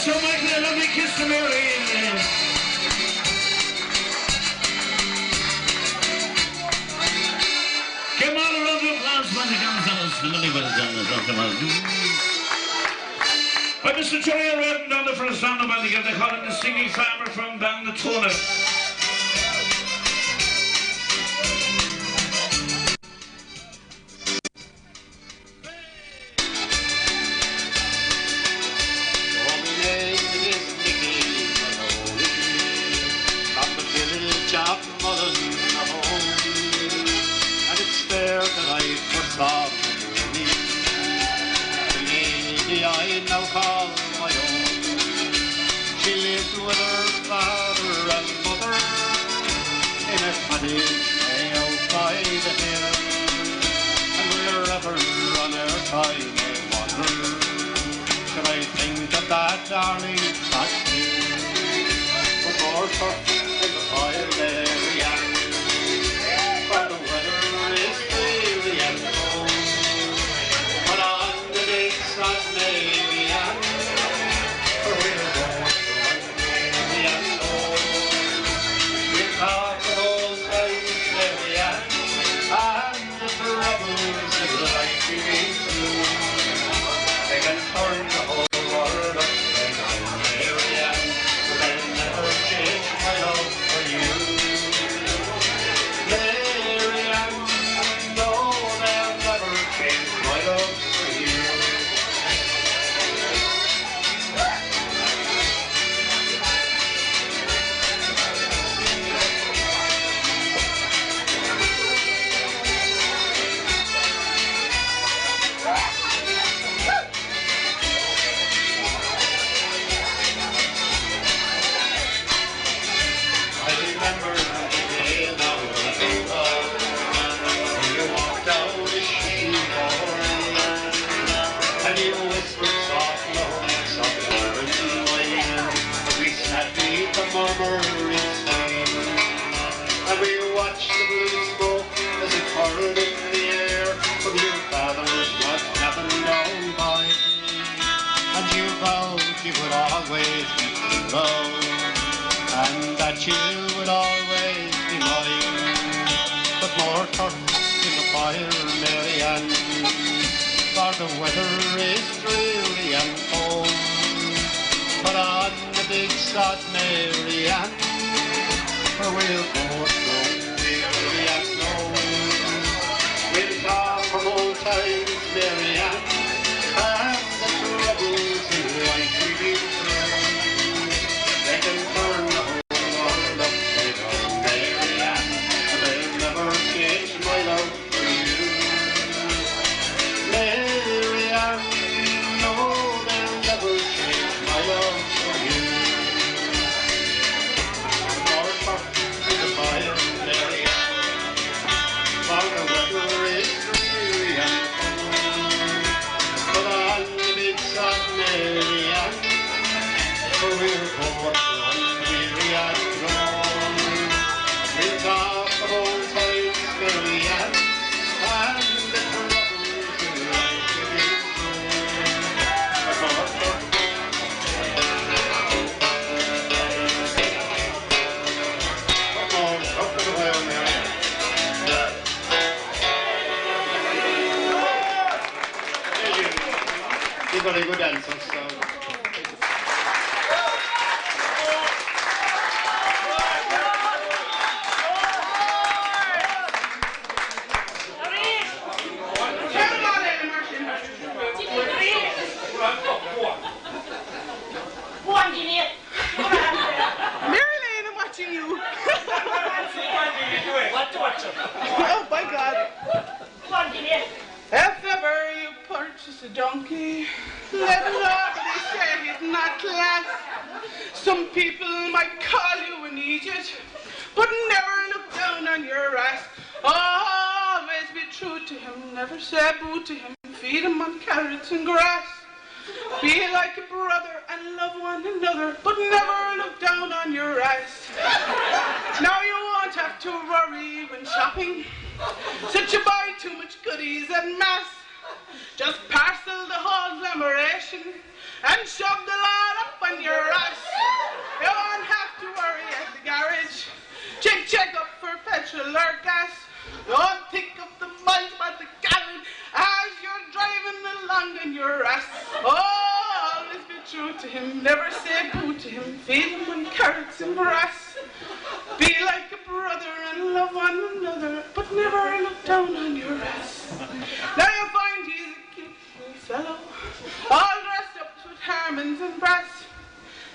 So Michael, a lovely kiss to Mary. Give them all a round of applause when they come to us. Well, Mr. Joey Redden down there for a sound about together. They call him the singing farmer from down the tunnel. I now call my own. She lived with her father and mother in a cottage way out by the hill, and wherever on earth I may wander, should I think of that darling fat hill, but more for in the wild area, where the weather is dreary and cold, but on the days that may be that you would always be mine. But more turf in the fire, Mary Ann, for the weather is dreary and cold. Put on the big sod, Mary Ann, for we'll both go weary and old. We'll talk of old times, Mary Ann, and the troubles in life we've been through. They can turn the whole world upside down, Mary Ann, and they'll never change my love for you. Mary Ann, no, they'll never change my love for you. More talk in the fire, Mary Ann, for the weather is dreary and cold. Put on the big sod, Mary Ann, for we're both weary and grown. We'll talk of old times, Mary Ann, and the troubles in life we've been through. But more talk. More talk of the well, Mary Ann. You're very good dancers, so. Marilyn, I'm watching you. Oh, by God. If ever you purchase a donkey, let nobody say it's not class. Some people might call you an idiot, but never look down on your ass. Always be true to him, never say boo to him, feed him on carrots and grass. Be like a brother and love one another, but never look down on your ass. Now you won't have to worry when shopping, since you buy too much goodies en masse. Just parcel the whole agglomeration and shove the lot up on your ass. You won't have to worry at the garage. Check up for petrol or gas. Don't think of the miles by the gallon as you're driving along in your ass. Always be true to him, never say boo to him, feed him on carrots and grass. Be like a brother and love one another, but never look down on your ass. Now you find he's a cute little fellow, all dressed up with harmons and brass.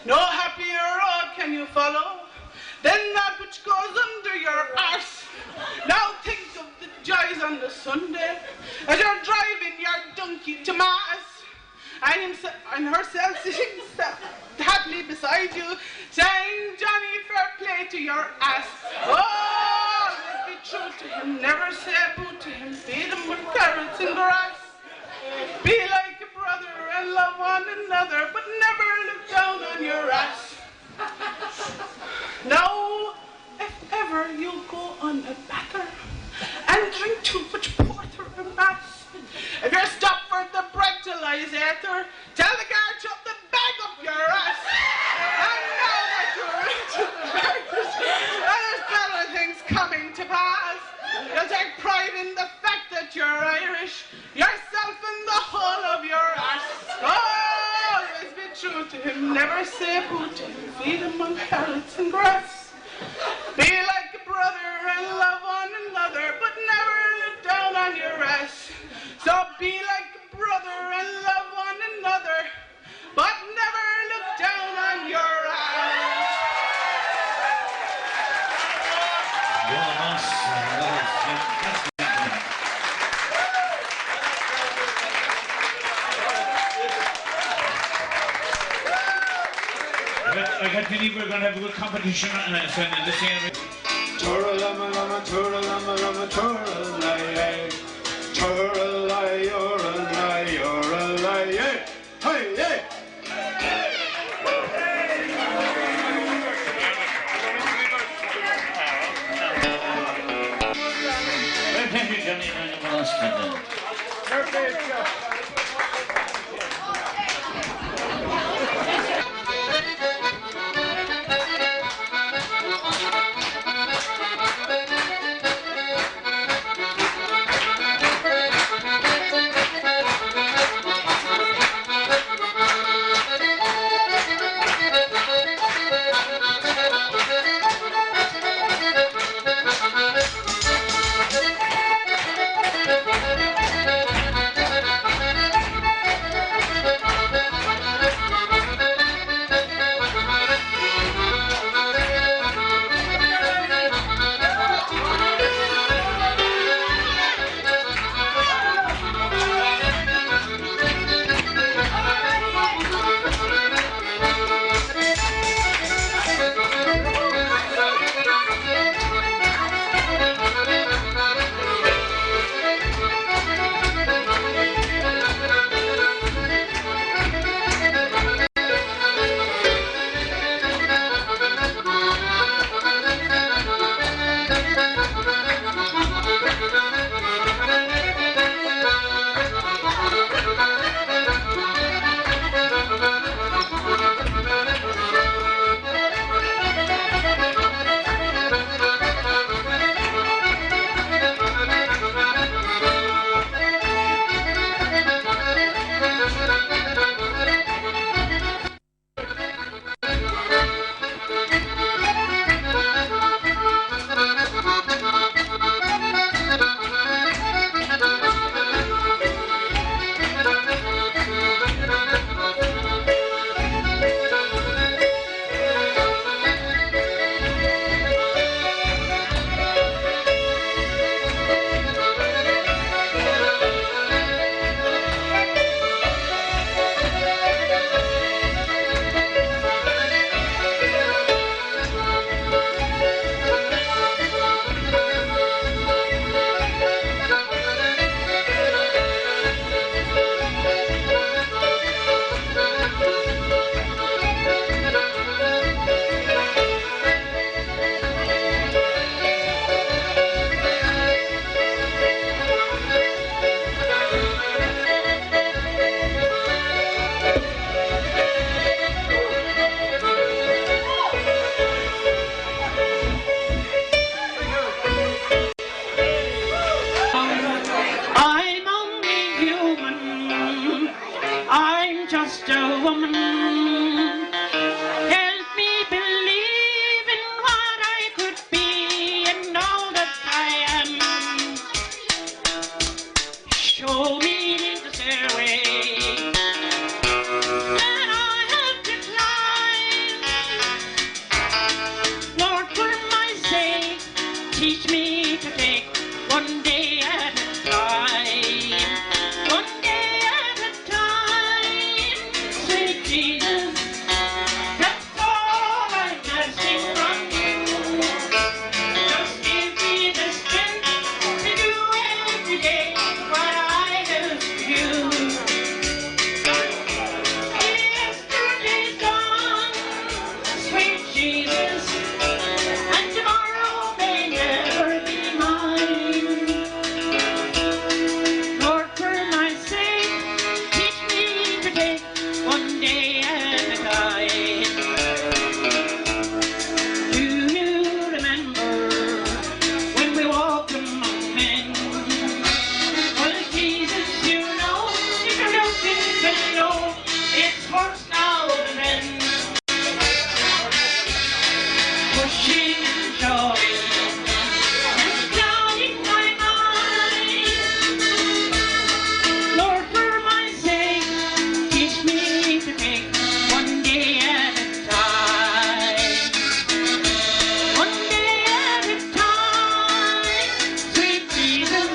No happier road can you follow than that which goes under your arse. Now think of the joys on the Sunday as you're driving your donkey to mass, and herself sitting happily beside you, saying, Johnny, fair play to your ass. Always be true to him, never say boo to him, feed him with carrots and grass. Be like a brother and love one another, but never look down on your ass. Now, if ever you go on a batter and drink too much porter and mass, if you're stopped for the breathalyzer, tell the guard to up the bag up your ass. And now that you're into the market, and there's better things coming to pass, you take pride in the fact that you're Irish, yourself and the whole of your ass. Always be true to him, never say boo to him, feed him on carrots and grass. Be like a brother and love one another, but never look down on your ass. So be like a brother and love one another, but never look down on your ass. I can't believe we're going to have a good competition in this area. Turalama, turalama, turalay, turalay, turalay, turalay, hey, hey. Thank you, Johnny. Teach me to take one day at a time. One day at a time. Sweet Jesus, that's all I'm asking from you. Just give me the strength to do every day what I have to do. Yesterday's gone, sweet Jesus, and tomorrow may never be mine. Lord, for my sake, teach me to take one day at a time. Do you remember when we walked among men? Well, Jesus, you know, if you're looking to know, it's worse now than then. Pushing and shoving and clouding my mind. Lord, for my sake, teach me to take one day at a time. One day at a time, sweet Jesus,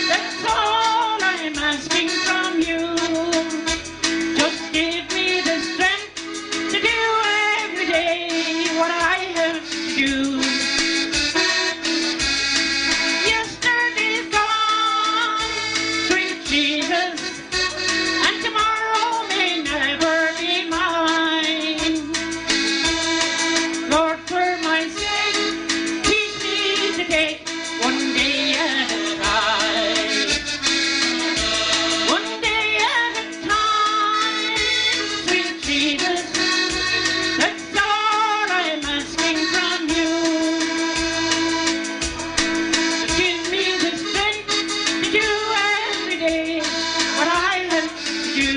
that's all I'm asking from you. Just give me the strength to do every day what I have to do. Yesterday's gone, sweet Jesus, and tomorrow may never be mine. Lord, for my sake, teach me to take one day at a time. One day at a time, sweet Jesus, that's all I'm asking from you. Give me the strength to do every day what I have to do.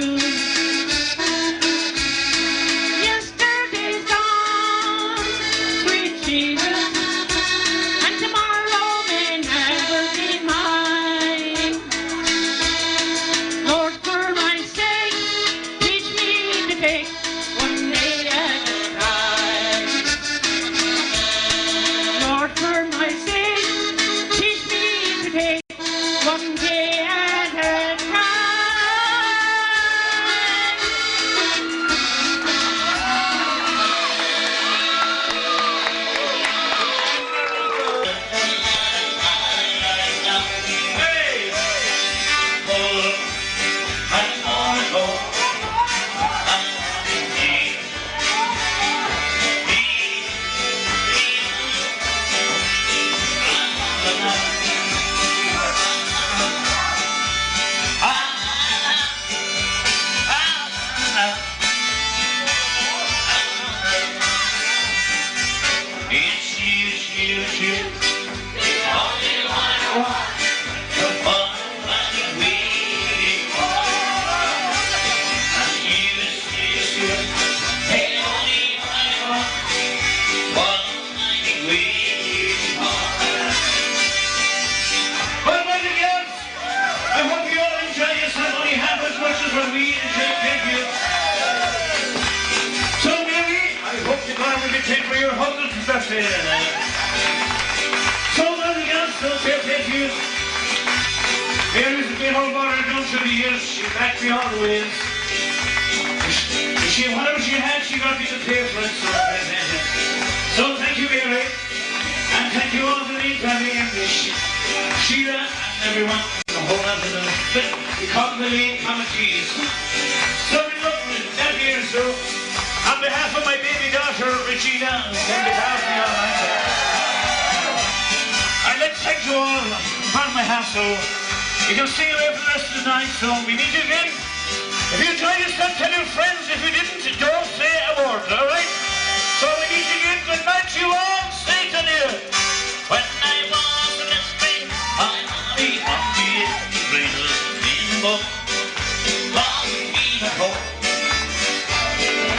Yesterday's gone, sweet Jesus, and tomorrow may never be mine. Lord, for my sake, teach me to take one day at a time. Lord, for my sake, teach me to take one day at a time. It's you, the only one I want, the one you're waiting for. And you, the only one I want, one I'm waiting for. Well, my dear girls, I hope you all enjoy yourself only half as much as what we enjoy. Thank you. So, Mary, I hope the car will be taken for your 100th birthday tonight. So, my dear girls, so thank you. Mary's been all about her done through the years. She backed me all the ways. Whatever she had, she got me to pay for it. So thank you, Mary. And thank you all for the family and Sheila and everyone in the whole of the we call them the late committees. So we look that here, so on behalf of my baby daughter, Regina, on behalf of the Almighty, I'd like to thank you all on my house, so you can stay away for the rest of the night, so we need you again. If you enjoyed yourself, tell your friends. If you didn't, don't say a word, all right? So we need to give good night to you all. Stay to you. When I was in the spring, I be happy in the rainbow in the boat. Long be the hope.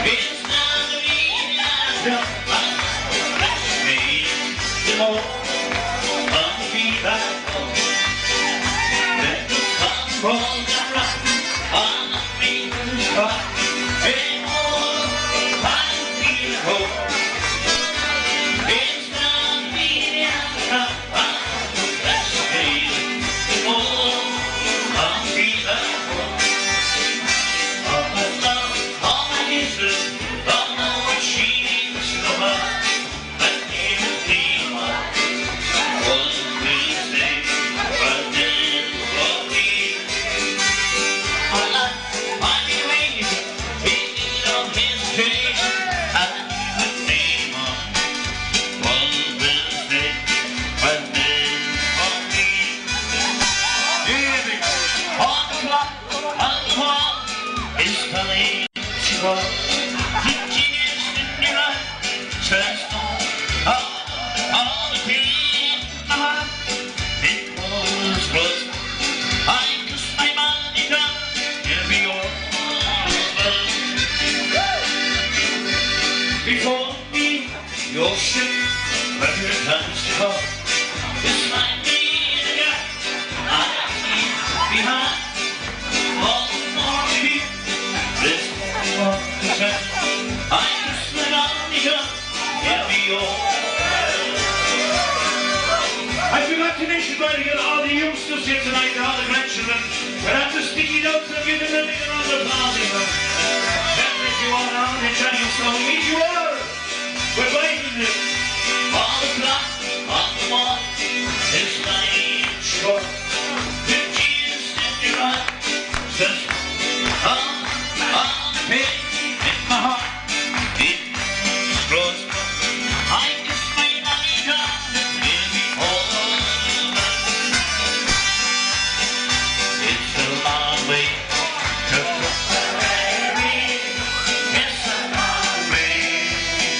It's not a meaning after I made the boat. Long be that hope. Let the sun roll down on the means of hey, oh, I feel hope. It's not me. He's going to get all the youngsters here tonight and all the grandchildren. We'll have to stick it out to give them a big round of applause. Can't let you all out enjoying yourself. Meet you all. We're waiting it. All the clock on the wall is lying short. The Jesus in your eye says, on the page in my heart. It grows. I kiss my money down in the hall. It's a long way to Tipperary. It's a long way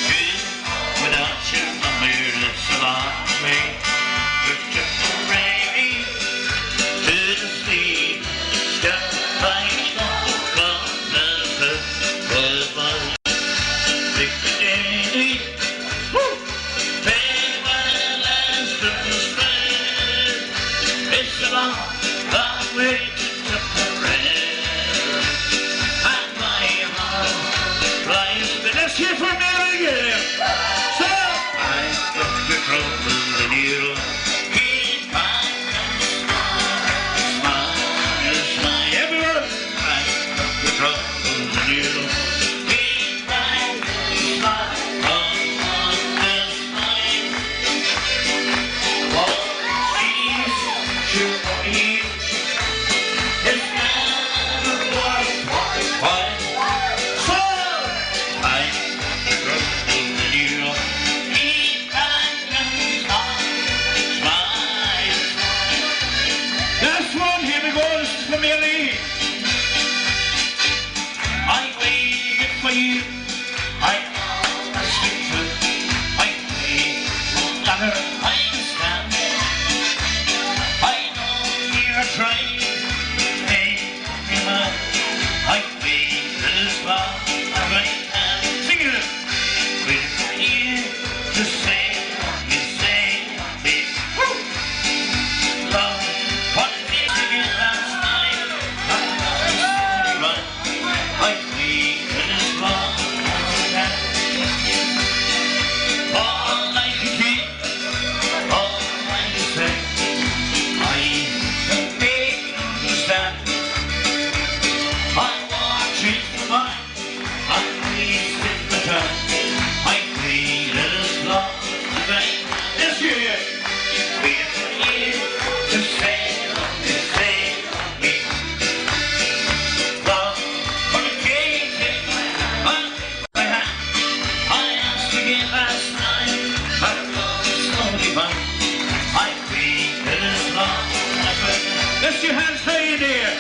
to without your number. It's a long way to Tipperary. To the sea, just like the was my victory. It's a long, long way to Tipperary. And my heart flies. Let's hear from Mary again. So I took the trouble and you keep on smile. Everyone, I took the trouble and you keep on smile. Lift your hands high in the air.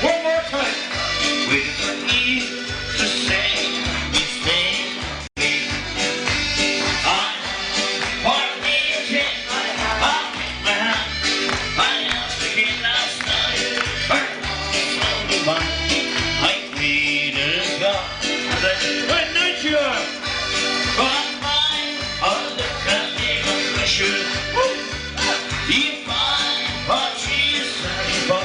One more time. Waiting for you to say we stay. Pardon me, take my hand. I asked again last night. Slowly by. I waited God. Good night, you are. But my heart look at me on the shoe. If I what she's saying for.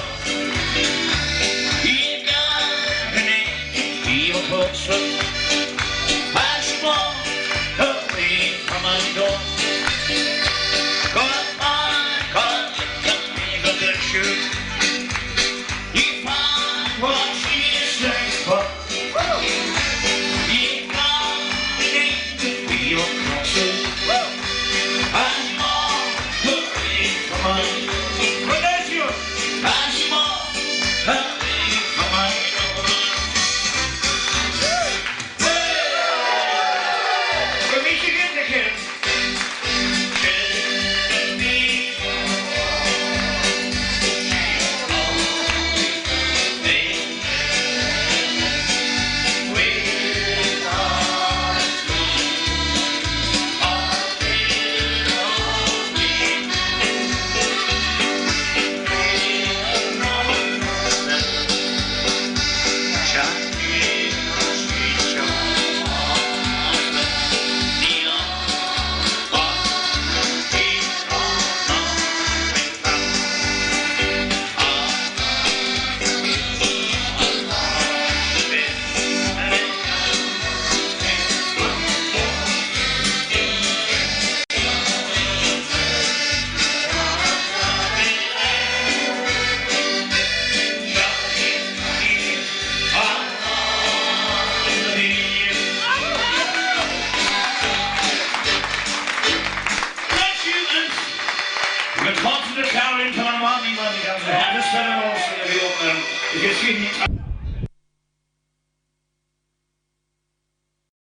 Because you